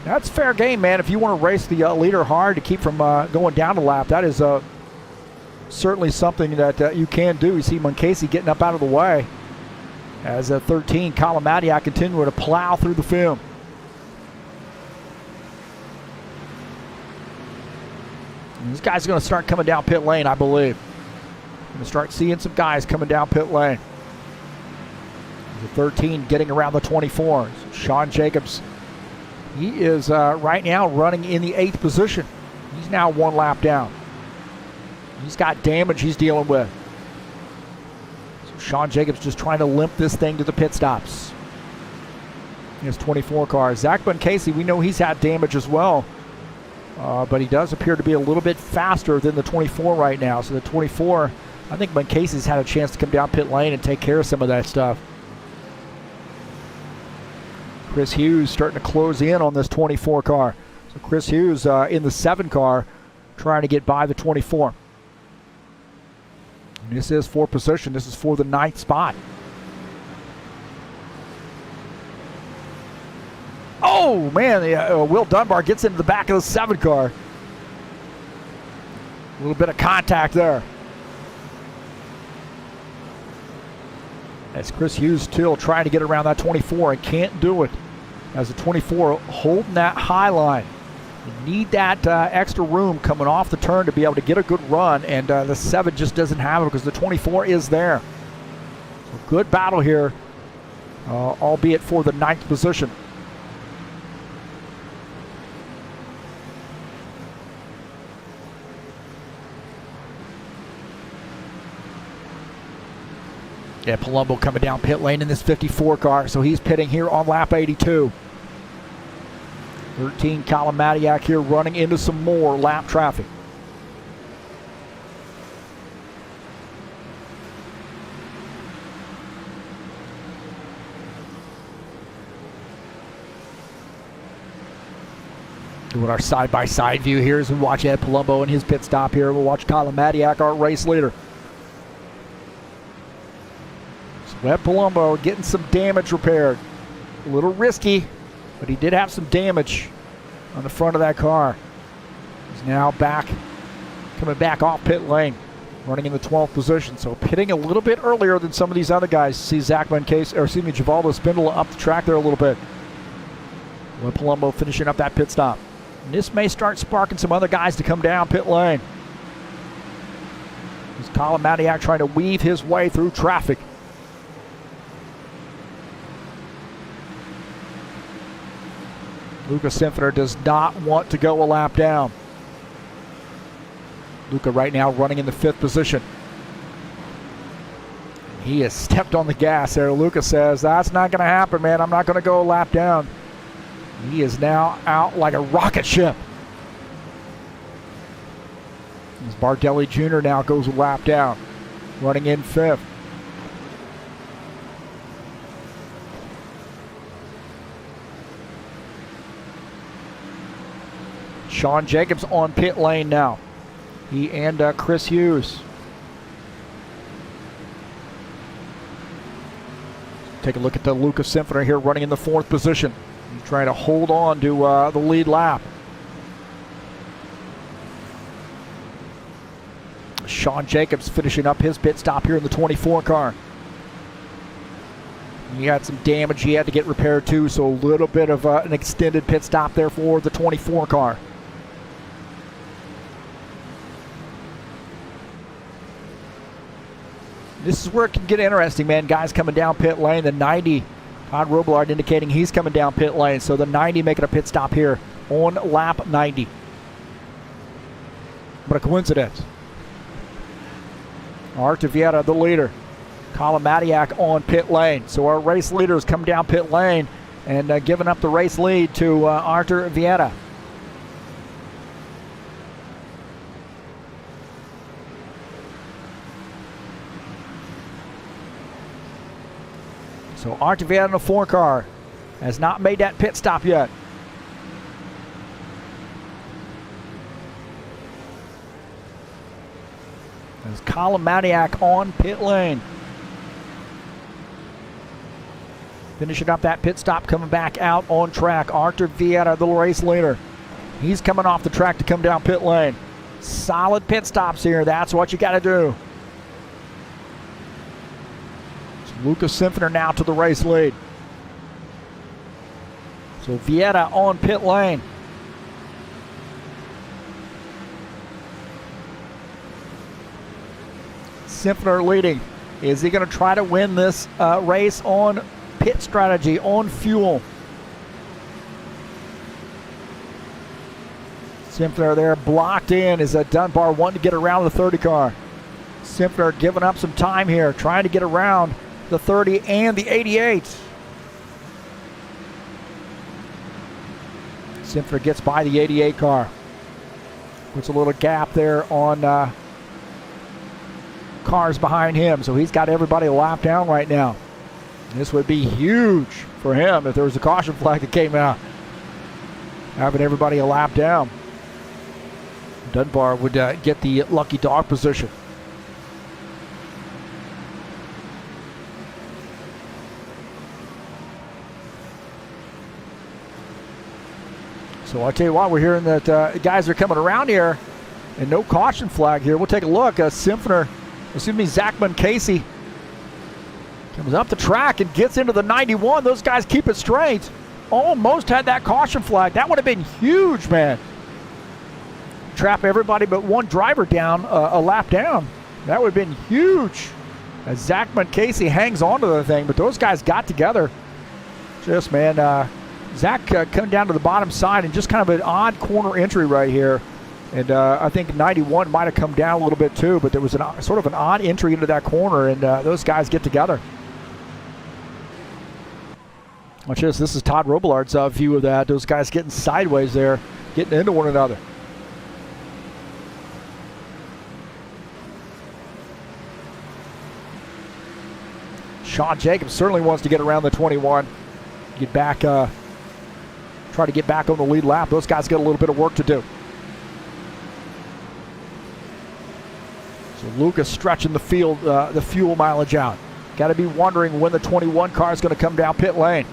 Speaker 1: That's fair game, man. If you want to race the leader hard to keep from going down a lap, that is certainly something that you can do. You see Munkasey getting up out of the way as 13, Colin Madiak continuing to plow through the film. And this guy's going to start coming down pit lane, I believe. Going to start seeing some guys coming down pit lane. The 13 getting around the 24. Sean Jacobs, he is right now running in the 8th position. He's now 1 lap down. He's got damage he's dealing with. So Sean Jacobs just trying to limp this thing to the pit stops. His 24 car. Zach Bunkasey, we know he's had damage as well. But he does appear to be a little bit faster than the 24 right now. So the 24, I think Bunkasey's had a chance to come down pit lane and take care of some of that stuff. Chris Hughes starting to close in on this 24 car. So Chris Hughes in the 7 car trying to get by the 24. And this is for position. This is for the 9th spot. Oh, man, Will Dunbar gets into the back of the 7 car. A little bit of contact there. As Chris Hughes still trying to get around that 24 and can't do it. As the 24 holding that high line. You need that extra room coming off the turn to be able to get a good run, and the 7 just doesn't have it because the 24 is there. So good battle here, albeit for the 9th position. Yeah, Palumbo coming down pit lane in this 54 car, so he's pitting here on lap 82. 13, Colin Madiak here running into some more lap traffic. Doing our side-by-side view here as we watch Ed Palumbo in his pit stop here. We'll watch Colin Madiak, our race leader. Ed Palumbo getting some damage repaired. A little risky, but he did have some damage on the front of that car. He's now back, coming back off pit lane, running in the 12th position. So pitting a little bit earlier than some of these other guys. See Zach Bunkasey, or excuse me, Givaldo Spindle up the track there a little bit. Ed Palumbo finishing up that pit stop. And this may start sparking some other guys to come down pit lane. There's Colin Madiak trying to weave his way through traffic. Luca Sinfiner does not want to go a lap down. Luca right now running in the 5th position. He has stepped on the gas there. Luca says, that's not going to happen, man. I'm not going to go a lap down. He is now out like a rocket ship. As Bardelli Jr. now goes a lap down, running in 5th. Sean Jacobs on pit lane now. He and Chris Hughes. Take a look at the Lucas Symphony here running in the 4th position. He's trying to hold on to the lead lap. Sean Jacobs finishing up his pit stop here in the 24 car. He had some damage he had to get repaired too, so a little bit of an extended pit stop there for the 24 car. This is where it can get interesting, man. Guys coming down pit lane. The 90, Todd Robillard indicating he's coming down pit lane. So the 90 making a pit stop here on lap 90. What a coincidence. Artur Vieira, the leader. Colin Matiak on pit lane. So our race leaders come down pit lane and giving up the race lead to Artur Vieira. So Artur Vieira in the 4 car has not made that pit stop yet. There's Colin Matiak on pit lane. Finishing up that pit stop, coming back out on track. Artur Vieira, the race leader. He's coming off the track to come down pit lane. Solid pit stops here. That's what you got to do. So Lucas Symphony now to the race lead. So Vieira on pit lane. Symphony leading. Is he going to try to win this race on pit strategy, on fuel? Symphony there blocked in as Dunbar wanting to get around the 30 car. Symphony giving up some time here, trying to get around the 30 and the 88. Symphony gets by the 88 car. Puts a little gap there on cars behind him, so he's got everybody a lap down right now. This would be huge for him if there was a caution flag that came out, having everybody a lap down. Dunbar would get the lucky dog position. So I'll tell you what, we're hearing that guys are coming around here and no caution flag here. We'll take a look. Zachman Casey comes up the track and gets into the 91. Those guys keep it straight. Almost had that caution flag. That would have been huge, man. Trap everybody but one driver down, a lap down. That would have been huge. As Zachman Casey hangs on to the thing, but those guys got together. Just, man, Zach come down to the bottom side and just kind of an odd corner entry right here. And I think 91 might have come down a little bit too, but there was sort of an odd entry into that corner, and those guys get together. Watch this. This is Todd Robillard's view of that. Those guys getting sideways there, getting into one another. Sean Jacobs certainly wants to get around the 21. Get back, try to get back on the lead lap. Those guys got a little bit of work to do. So Lucas stretching the field, the fuel mileage out. Got to be wondering when the 21 car is going to come down pit lane.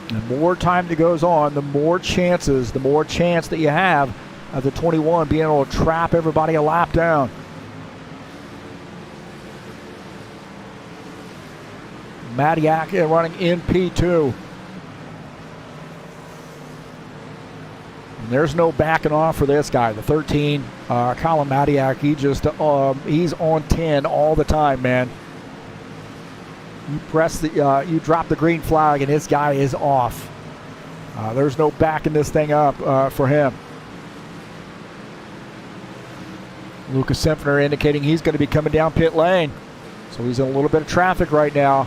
Speaker 1: The more time that goes on, the more chance that you have of the 21 being able to trap everybody a lap down. Matiak running in P2. And there's no backing off for this guy. The 13, Colin Matiak, he's on 10 all the time, man. You drop the green flag and this guy is off. There's no backing this thing up for him. Lucas Symphony indicating he's going to be coming down pit lane. So he's in a little bit of traffic right now.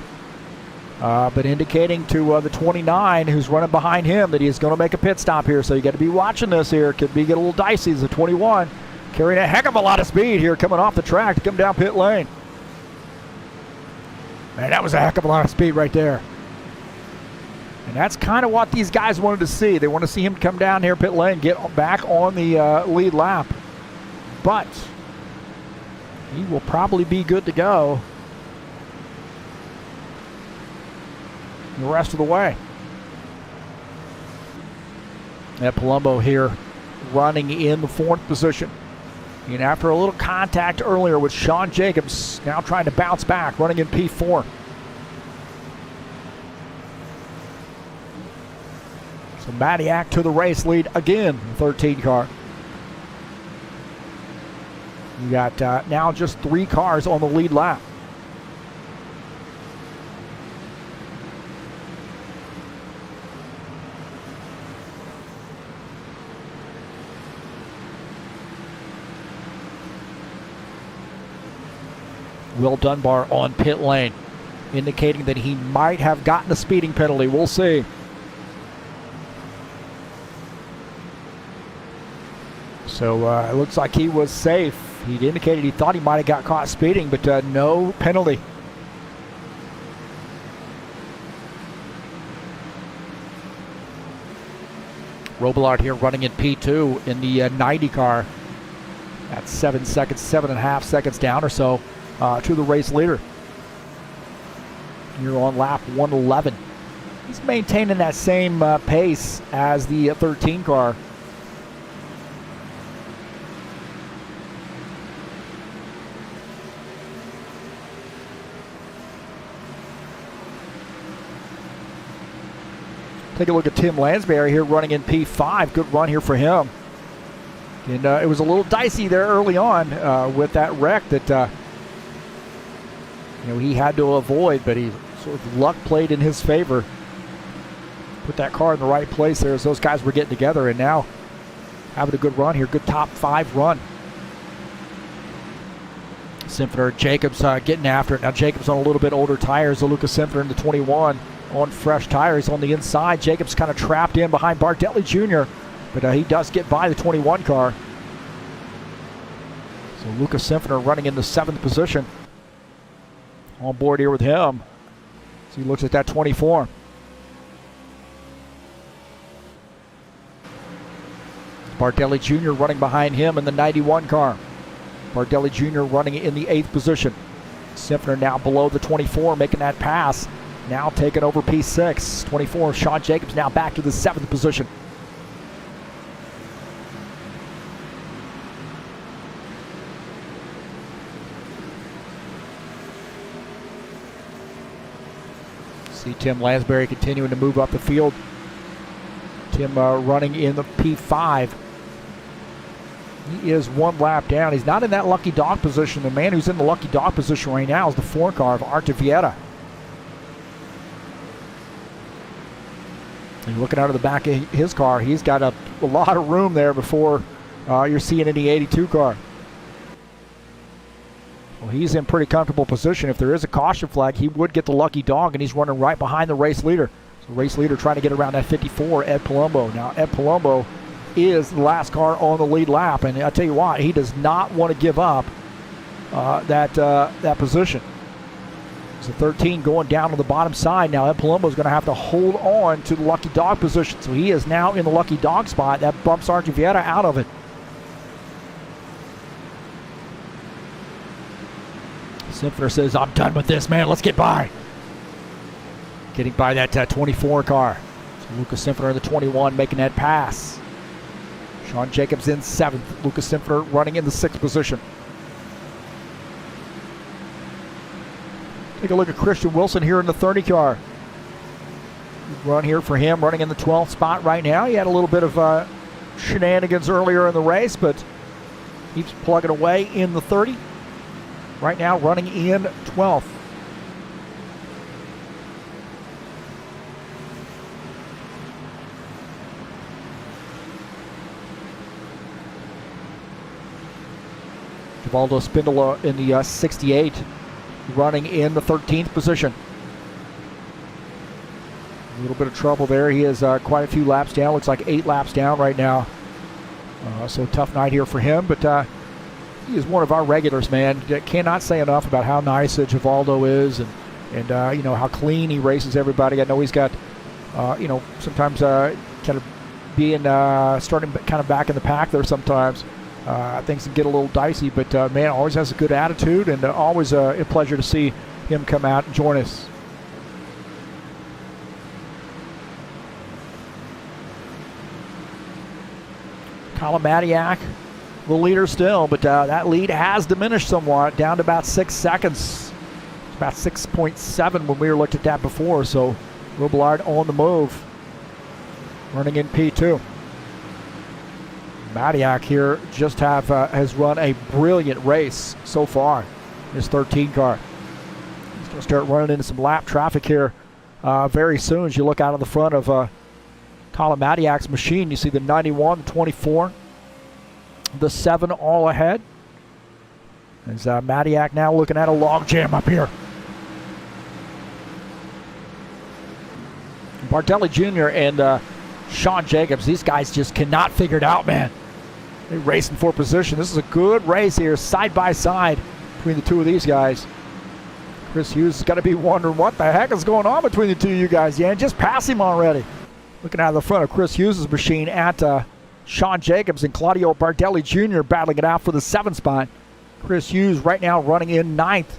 Speaker 1: But indicating to the 29 who's running behind him that he's going to make a pit stop here. So you got to be watching this here. Could be get a little dicey as the 21 carrying a heck of a lot of speed here coming off the track to come down pit lane. Man, that was a heck of a lot of speed right there. And that's kind of what these guys wanted to see. They want to see him come down here pit lane, get back on the lead lap. But he will probably be good to go the rest of the way. Ed Palumbo here running in the 4th position. And after a little contact earlier with Sean Jacobs, now trying to bounce back, running in P4. So Madiak to the race lead again, 13 car. You got now just 3 cars on the lead lap. Will Dunbar on pit lane, indicating that he might have gotten a speeding penalty. We'll see. So it looks like he was safe. He indicated he thought he might have got caught speeding, but no penalty. Robillard here running in P2 in the 90 car. That's 7 seconds, 7.5 seconds down or so to the race leader. Here on lap 111. He's maintaining that same pace as the 13 car. Take a look at Tim Lansbury here running in P5. Good run here for him. And it was a little dicey there early on with that wreck that he had to avoid, but he sort of luck played in his favor. Put that car in the right place there as those guys were getting together, and now having a good run here. Good top 5 run. Simpler, Jacobs getting after it. Now Jacobs on a little bit older tires. Lucas Simpler in the 21 on fresh tires on the inside. Jacobs kind of trapped in behind Bardelli Jr., but he does get by the 21 car. So Lucas Simpler running in the 7th position. On board here with him. So he looks at that 24. Bardelli Jr. running behind him in the 91 car. Bardelli Jr. running in the 8th position. Simpler now below the 24, making that pass. Now taking over P6. 24, Sean Jacobs now back to the 7th position. See Tim Lansbury continuing to move up the field. Tim running in the P5. He is 1 lap down. He's not in that lucky dog position. The man who's in the lucky dog position right now is the 4 car of Artevieta. And looking out of the back of his car, he's got a lot of room there before you're seeing any 82 car. Well, he's in pretty comfortable position. If there is a caution flag, he would get the lucky dog, and he's running right behind the race leader. So race leader trying to get around that 54, Ed Palumbo. Now, Ed Palumbo is the last car on the lead lap, and I tell you what, he does not want to give up that position. So 13 going down on the bottom side. Now Ed Palumbo is going to have to hold on to the lucky dog position. So he is now in the lucky dog spot. That bumps Artevieta out of it. Simpler says, I'm done with this, man. Let's get by. Getting by that 24 car. So Lucas Simpler in the 21 making that pass. Sean Jacobs in 7th. Lucas Simpler running in the 6th position. Take a look at Christian Wilson here in the 30 car. Run here for him, running in the 12th spot right now. He had a little bit of shenanigans earlier in the race, but he's plugging away in the 30. Right now running in 12th. Givaldo Spindola in the 68, running in the 13th position. A little bit of trouble there. He is quite a few laps down. Looks like 8 laps down right now. So tough night here for him, but he is one of our regulars, man. Cannot say enough about how nice Givaldo is, and how clean he races everybody. I know he's got sometimes kind of being starting kind of back in the pack there sometimes. Things can get a little dicey, but man, always has a good attitude, and always a pleasure to see him come out and join us. Kalamadiak, the leader still, but that lead has diminished somewhat, down to about 6 seconds. About 6.7 when we were looked at that before, so Robillard on the move, running in P2. Madiak here just has run a brilliant race so far. His 13 car. He's going to start running into some lap traffic here very soon. As you look out of the front of Colin Madiak's machine, you see the 91, the 24, the 7 all ahead. As Madiak now looking at a log jam up here. Bardelli Jr. and Sean Jacobs, these guys just cannot figure it out, man. They're racing for position. This is a good race here, side by side between the two of these guys. Chris Hughes has got to be wondering what the heck is going on between the two of you guys. Yeah, just pass him already. Looking out of the front of Chris Hughes' machine at Sean Jacobs and Claudio Bardelli Jr. battling it out for the 7th spot. Chris Hughes right now running in 9th.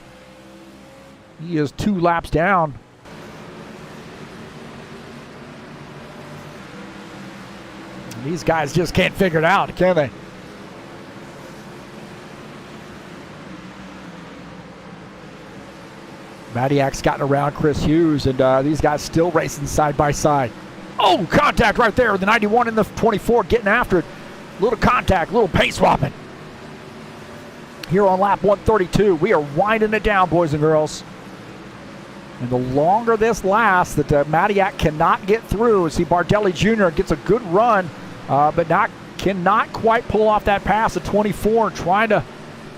Speaker 1: He is 2 laps down. These guys just can't figure it out, can they? Madiak's gotten around Chris Hughes, and these guys still racing side by side. Oh, contact right there. The 91 and the 24 getting after it. Little contact, little pace swapping. Here on lap 132, we are winding it down, boys and girls. And the longer this lasts, that Madiak cannot get through. See, Bardelli Jr. gets a good run, but cannot quite pull off that pass at 24, trying to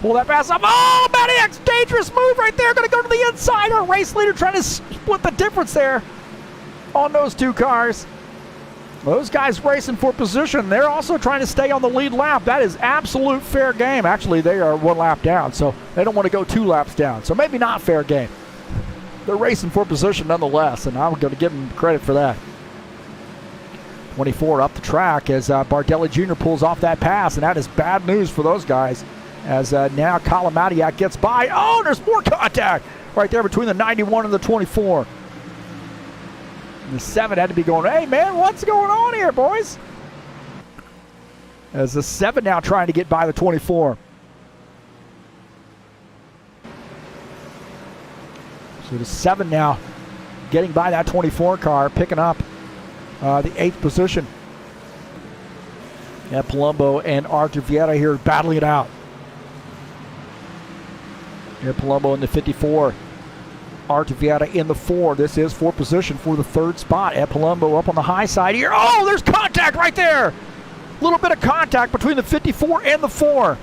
Speaker 1: pull that pass up. Oh, Madiak's dangerous move right there. Going to go to the inside. Our race leader trying to split the difference there on those two cars. Those guys racing for position. They're also trying to stay on the lead lap. That is absolute fair game. Actually, they are 1 lap down, so they don't want to go 2 laps down. So maybe not fair game. They're racing for position nonetheless, and I'm going to give them credit for that. 24 up the track as Bardelli Jr. pulls off that pass, and that is bad news for those guys as now Colin Madiak gets by. Oh, there's more contact right there between the 91 and the 24. And the 7 had to be going, hey, man, what's going on here, boys? As the 7 now trying to get by the 24. So the 7 now getting by that 24 car, picking up the 8th position. Yeah, Palumbo and Arthur Vieira here battling it out. Here, Palumbo in the 54. Arthur Vieira in the 4. This is for position for the 3rd spot. Ed Palumbo up on the high side here. Oh, there's contact right there. A little bit of contact between the 54 and the 4.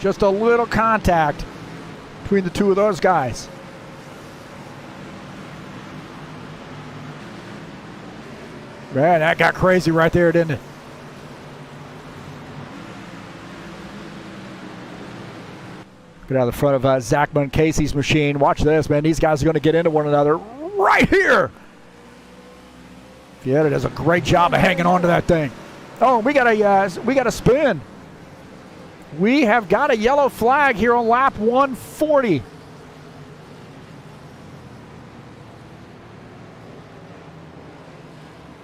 Speaker 1: Just a little contact between the two of those guys. Man, that got crazy right there, didn't it? Get out of the front of Zach Casey's machine. Watch this, man. These guys are going to get into one another right here. Yeah, does a great job of hanging on to that thing. Oh, we got a spin. We have got a yellow flag here on lap 140.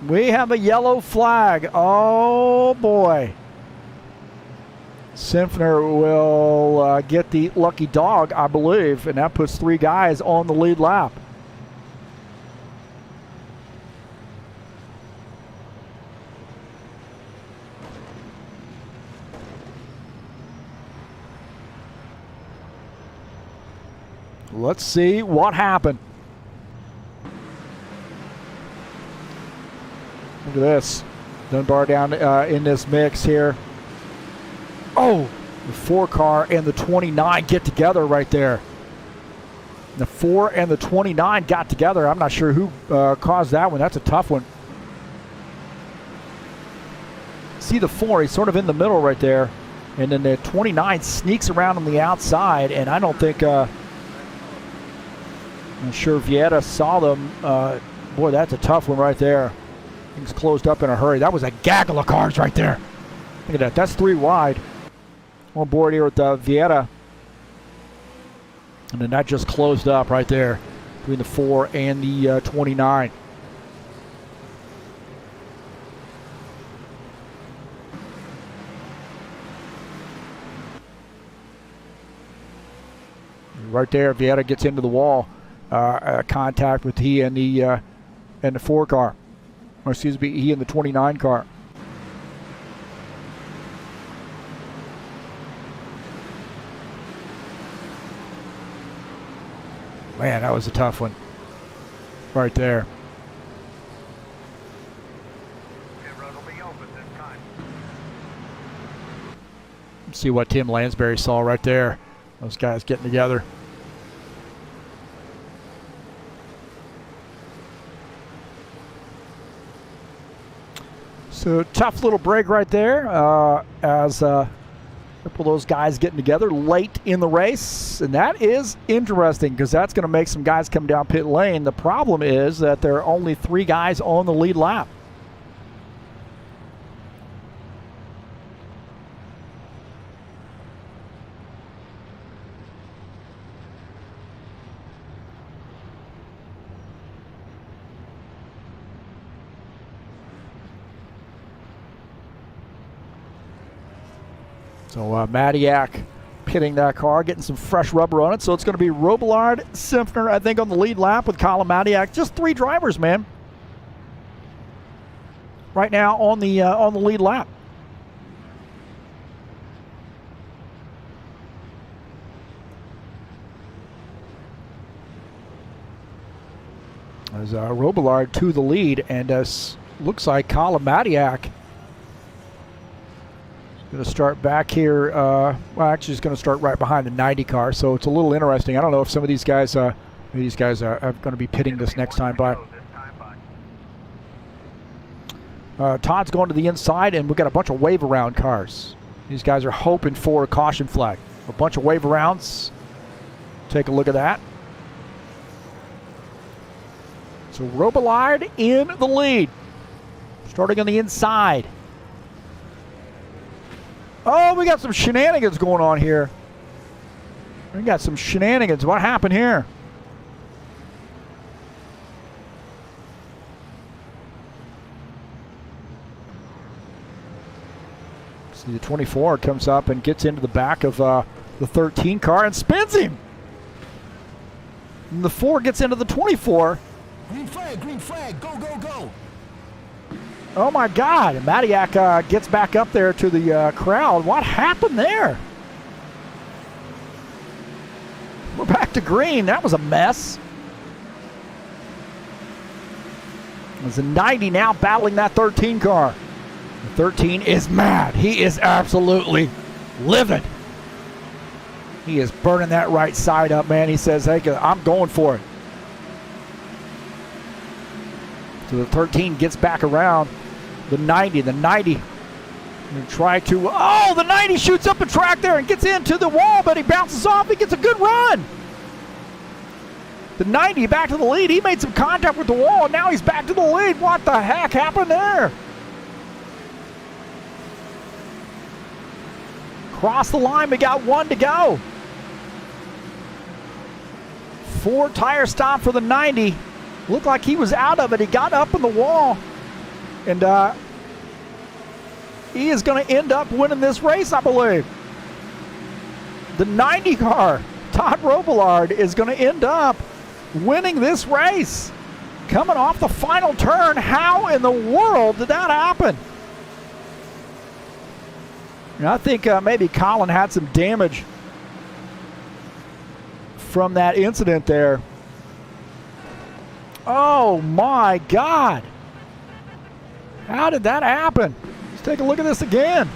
Speaker 1: We have a yellow flag. Oh, boy. Simpner will get the lucky dog, I believe, and that puts 3 guys on the lead lap. Let's see what happened. Look at this. Dunbar down in this mix here. Oh, the 4 car and the 29 get together right there. The 4 and the 29 got together. I'm not sure who caused that one. That's a tough one. See the 4, he's sort of in the middle right there. And then the 29 sneaks around on the outside, and I don't think I'm sure Vieta saw them. Boy, that's a tough one right there. Things closed up in a hurry. That was a gaggle of cars right there. Look at that. That's 3 wide. On board here with Vieta. And then that just closed up right there between the 4 and the 29. Right there, Vieta gets into the wall. Contact with he and the 4 car. Or excuse me, he and the 29 car. Man, that was a tough one. Right there. Let's see what Tim Lansbury saw right there. Those guys getting together. So tough little break right there as a couple of those guys getting together late in the race. And that is interesting because that's going to make some guys come down pit lane. The problem is that there are only 3 guys on the lead lap. So Madiak pitting that car, getting some fresh rubber on it. So it's going to be Robillard, Simpner, I think, on the lead lap with Colin Madiak. Just 3 drivers, man. Right now on the lead lap. As Robillard to the lead, and looks like Colin Madiak going to start back here. Well, actually, he's going to start right behind the 90 car. So it's a little interesting. I don't know if some of these guys, are going to be pitting this next time by. Todd's going to the inside, and we've got a bunch of wave around cars. These guys are hoping for a caution flag. A bunch of wave arounds. Take a look at that. So Robillard in the lead, starting on the inside. Oh, we got some shenanigans going on here. We got some shenanigans. What happened here? See, the 24 comes up and gets into the back of the 13 car and spins him. And the 4 gets into the 24.
Speaker 3: Green flag, go, go, go.
Speaker 1: Oh my God, and Madiak gets back up there to the crowd. What happened there? We're back to green. That was a mess. There's a 90 now battling that 13 car. The 13 is mad. He is absolutely livid. He is burning that right side up, man. He says, hey, I'm going for it. So the 13 gets back around the 90. The 90 going to try to, oh, the 90 shoots up the track there and gets into the wall, but he bounces off. He gets a good run. The 90 back to the lead. He made some contact with the wall, and now he's back to the lead. What the heck happened there? Cross the line. We got 1 to go. 4 tire stop for the 90. Looked like he was out of it. He got up in the wall, and he is going to end up winning this race, I believe. The 90 car, Todd Robillard, is going to end up winning this race. Coming off the final turn, how in the world did that happen? And I think maybe Colin had some damage from that incident there. Oh my God. How did that happen? Let's take a look at this again.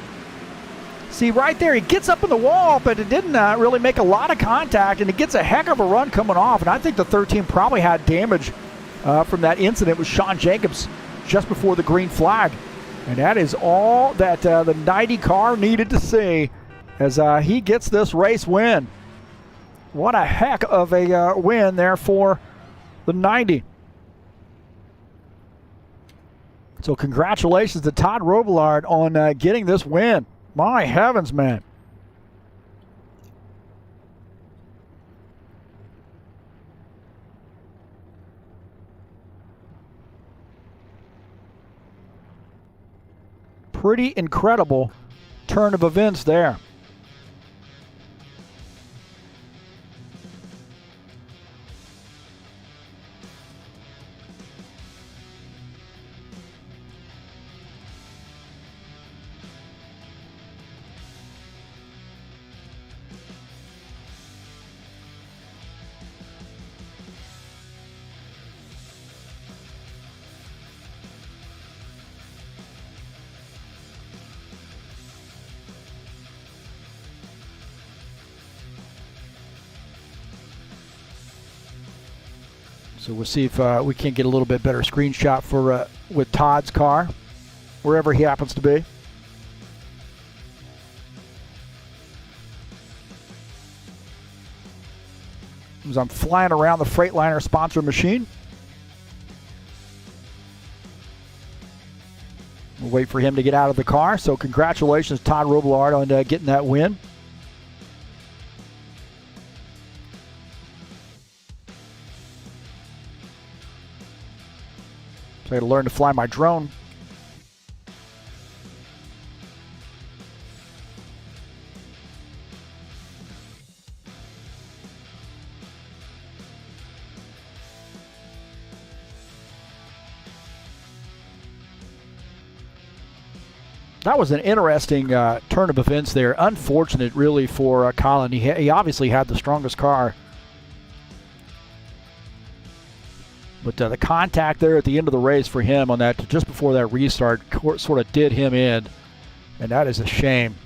Speaker 1: See right there, he gets up in the wall, but it didn't really make a lot of contact, and he gets a heck of a run coming off. And I think the 13 probably had damage from that incident with Sean Jacobs just before the green flag. And that is all that the 90 car needed to see as he gets this race win. What a heck of a win there for the 90. So congratulations to Todd Robillard on getting this win. My heavens, man. Pretty incredible turn of events there. So we'll see if we can get a little bit better screenshot for with Todd's car, wherever he happens to be. As I'm flying around the Freightliner sponsor machine. We'll wait for him to get out of the car. So congratulations, Todd Robillard, on getting that win. I got to learn to fly my drone. That was an interesting turn of events there. Unfortunate, really, for Colin. He obviously had the strongest car. But the contact there at the end of the race for him on that, just before that restart, sort of did him in. And that is a shame.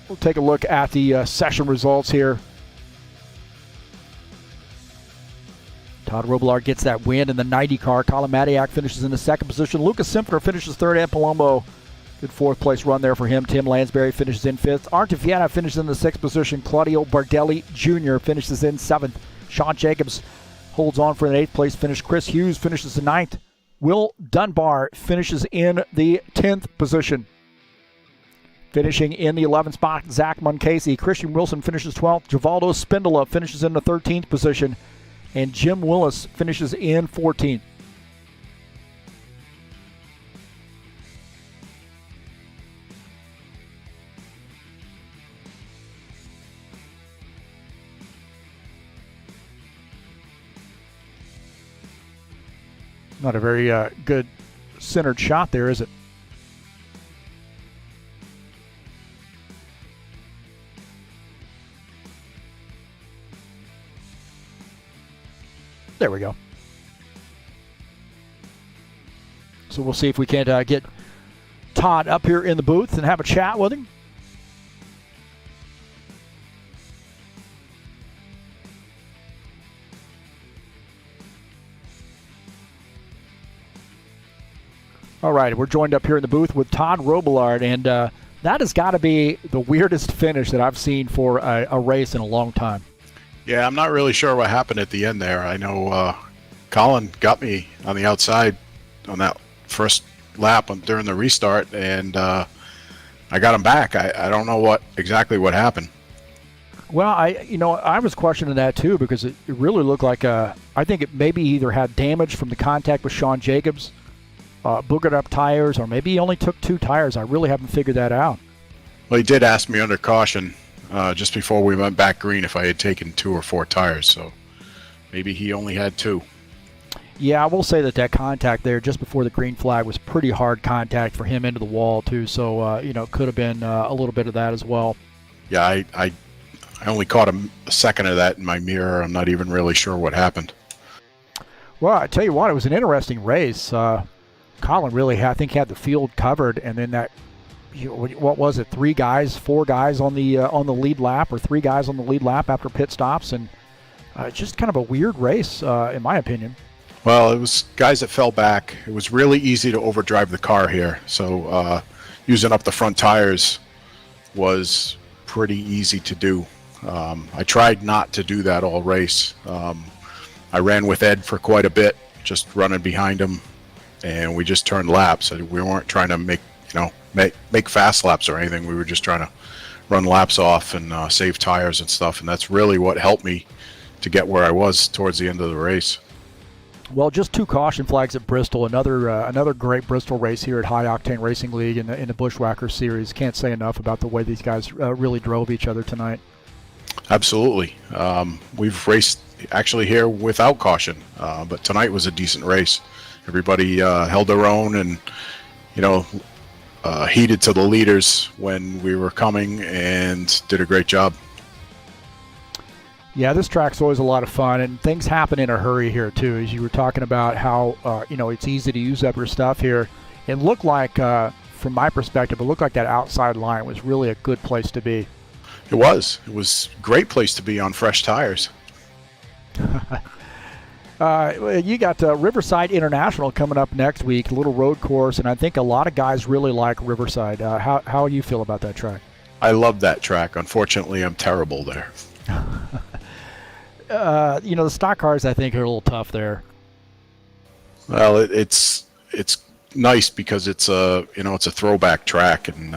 Speaker 1: We'll take a look at the session results here. Todd Robillard gets that win in the 90 car. Colin Madiak finishes in the second position. Lucas Simpner finishes third, and Palumbo. Good fourth place run there for him. Tim Lansbury finishes in fifth. Artur Viana finishes in the sixth position. Claudio Bardelli Jr. finishes in seventh. Sean Jacobs holds on for an eighth place finish. Chris Hughes finishes in ninth. Will Dunbar finishes in the 10th position. Finishing in the 11th spot, Zach Muncasey. Christian Wilson finishes 12th. Givaldo Spindola finishes in the 13th position. And Jim Willis finishes in 14th. Not a very good centered shot there, is it? There we go. So we'll see if we can't get Todd up here in the booth and have a chat with him. All right, we're joined up here in the booth with Todd Robillard, and that has got to be the weirdest finish that I've seen for a race in a long time.
Speaker 5: Yeah, I'm not really sure what happened at the end there. I know Colin got me on the outside on that first lap during the restart, and I got him back. I don't know exactly what happened.
Speaker 1: Well, I was questioning that too, because it really looked like I think it maybe either had damage from the contact with Sean Jacobs, boogered up tires, or maybe he only took 2 tires. I really haven't figured that out.
Speaker 5: Well, he did ask me under caution just before we went back green if I had taken 2 or 4 tires, so maybe he only had 2.
Speaker 1: Yeah, I will say that contact there just before the green flag was pretty hard contact for him into the wall too, so could have been a little bit of that as well.
Speaker 5: Yeah, I only caught a second of that in my mirror. I'm not even really sure what happened.
Speaker 1: Well, I tell you what, it was an interesting race. Colin really, I think, had the field covered, and then that, what was it, 4 guys on the lead lap, or 3 guys on the lead lap after pit stops, and just kind of a weird race, in my opinion.
Speaker 5: Well, it was guys that fell back. It was really easy to overdrive the car here, so using up the front tires was pretty easy to do. I tried not to do that all race. I ran with Ed for quite a bit, just running behind him, and we just turned laps. We weren't trying to make fast laps or anything. We were just trying to run laps off and save tires and stuff, and that's really what helped me to get where I was towards the end of the race.
Speaker 1: Well, just 2 caution flags at Bristol. Another great Bristol race here at High Octane Racing League in the Buschwackers series. Can't say enough about the way these guys really drove each other tonight.
Speaker 5: Absolutely. We've raced actually here without caution, but tonight was a decent race. Everybody held their own and, heeded to the leaders when we were coming and did a great job.
Speaker 1: Yeah, this track's always a lot of fun, and things happen in a hurry here, too. As you were talking about how, it's easy to use up your stuff here. It looked like, from my perspective, it looked like that outside line was really a good place to be.
Speaker 5: It was. It was a great place to be on fresh tires.
Speaker 1: You got Riverside International coming up next week, a little road course, and I think a lot of guys really like Riverside. How do you feel about that track?
Speaker 5: I love that track. Unfortunately, I'm terrible there.
Speaker 1: The stock cars, I think, are a little tough there.
Speaker 5: Well, it's nice because it's a throwback track, and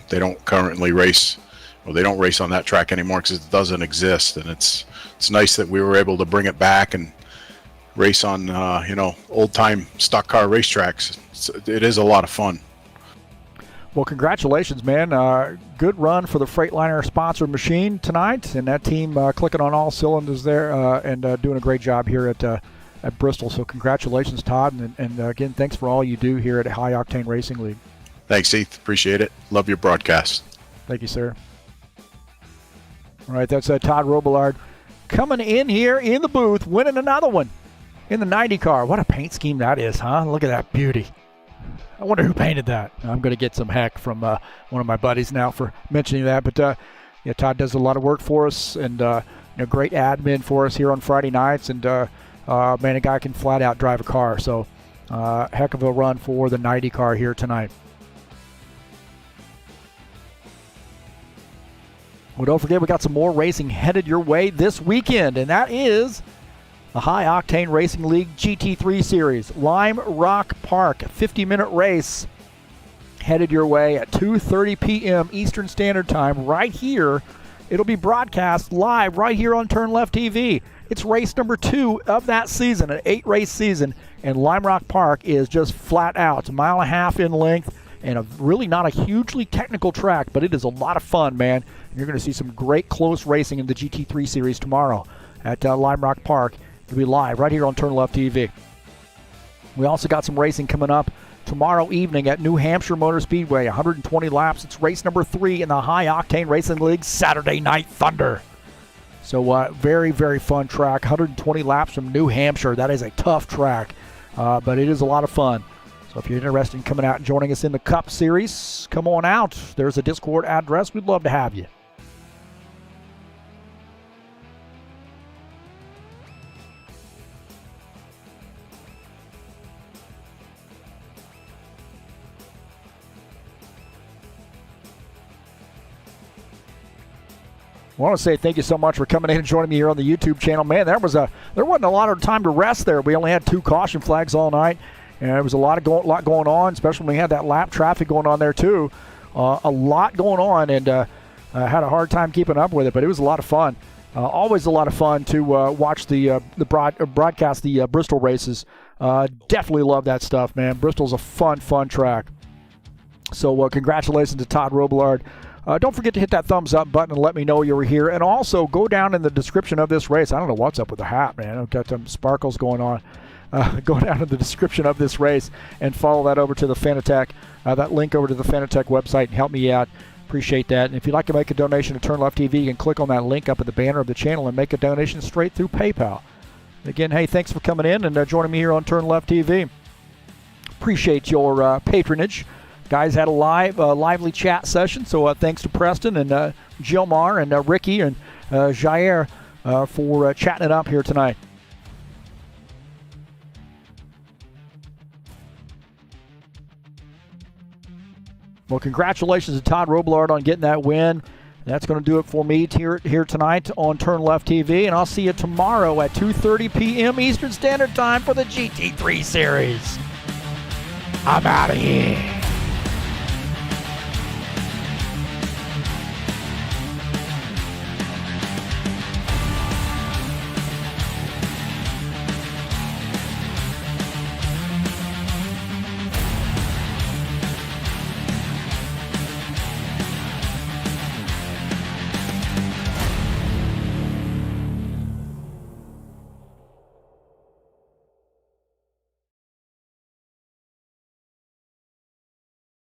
Speaker 5: they don't currently race. Well, they don't race on that track anymore because it doesn't exist, and it's nice that we were able to bring it back and race on old time stock car racetracks. It is a lot of fun.
Speaker 1: Well, congratulations, man. Good run for the Freightliner sponsored machine tonight, and that team clicking on all cylinders there and doing a great job here at Bristol. So congratulations, Todd, and again, thanks for all you do here at High Octane Racing League.
Speaker 5: Thanks, Heath. Appreciate it. Love your broadcast.
Speaker 1: Thank you, sir. All right, that's Todd Robillard coming in here in the booth, winning another one in the 90 car. What a paint scheme that is, huh? Look at that beauty. I wonder who painted that. I'm going to get some heck from one of my buddies now for mentioning that. But Todd does a lot of work for us and great admin for us here on Friday nights. And man, a guy can flat out drive a car. So heck of a run for the 90 car here tonight. Well, don't forget, we got some more racing headed your way this weekend, and that is the High Octane Racing League GT3 Series. Lime Rock Park, a 50-minute race headed your way at 2:30 p.m. Eastern Standard Time right here. It'll be broadcast live right here on TurnLeftTV. It's race number 2 of that season, an 8-race season, and Lime Rock Park is just flat out. It's a 1.5 miles in length and really not a hugely technical track, but it is a lot of fun, man. You're going to see some great close racing in the GT3 Series tomorrow at Lime Rock Park. It'll be live right here on TurnLeftTV. We also got some racing coming up tomorrow evening at New Hampshire Motor Speedway, 120 laps. It's race number 3 in the High Octane Racing League Saturday Night Thunder. So very, very fun track, 120 laps from New Hampshire. That is a tough track, but it is a lot of fun. So if you're interested in coming out and joining us in the Cup Series, come on out. There's a Discord address. We'd love to have you. I want to say thank you so much for coming in and joining me here on the YouTube channel. Man, there wasn't a lot of time to rest there. We only had 2 caution flags all night, and there was a lot going on, especially when we had that lap traffic going on there too. A lot going on, and had a hard time keeping up with it, but it was a lot of fun. Always a lot of fun to watch the broadcast the Bristol races. Definitely love that stuff, man. Bristol's a fun track. So congratulations to Todd Robillard. Don't forget to hit that thumbs up button and let me know you were here. And also go down in the description of this race. I don't know what's up with the hat, man. I've got some sparkles going on. Go down in the description of this race and follow that over to the Fanatec, that link over to the Fanatec website, and help me out. Appreciate that. And if you'd like to make a donation to TurnLeftTV, you can click on that link up at the banner of the channel and make a donation straight through PayPal. Again, hey, thanks for coming in and joining me here on TurnLeftTV. Appreciate your patronage. Guys had a lively chat session, so thanks to Preston and Gilmar and Ricky and Jair for chatting it up here tonight. Well, congratulations to Todd Robillard on getting that win. That's going to do it for me here tonight on TurnLeft TV, and I'll see you tomorrow at 2:30 p.m. Eastern Standard Time for the GT3 Series. I'm out of here.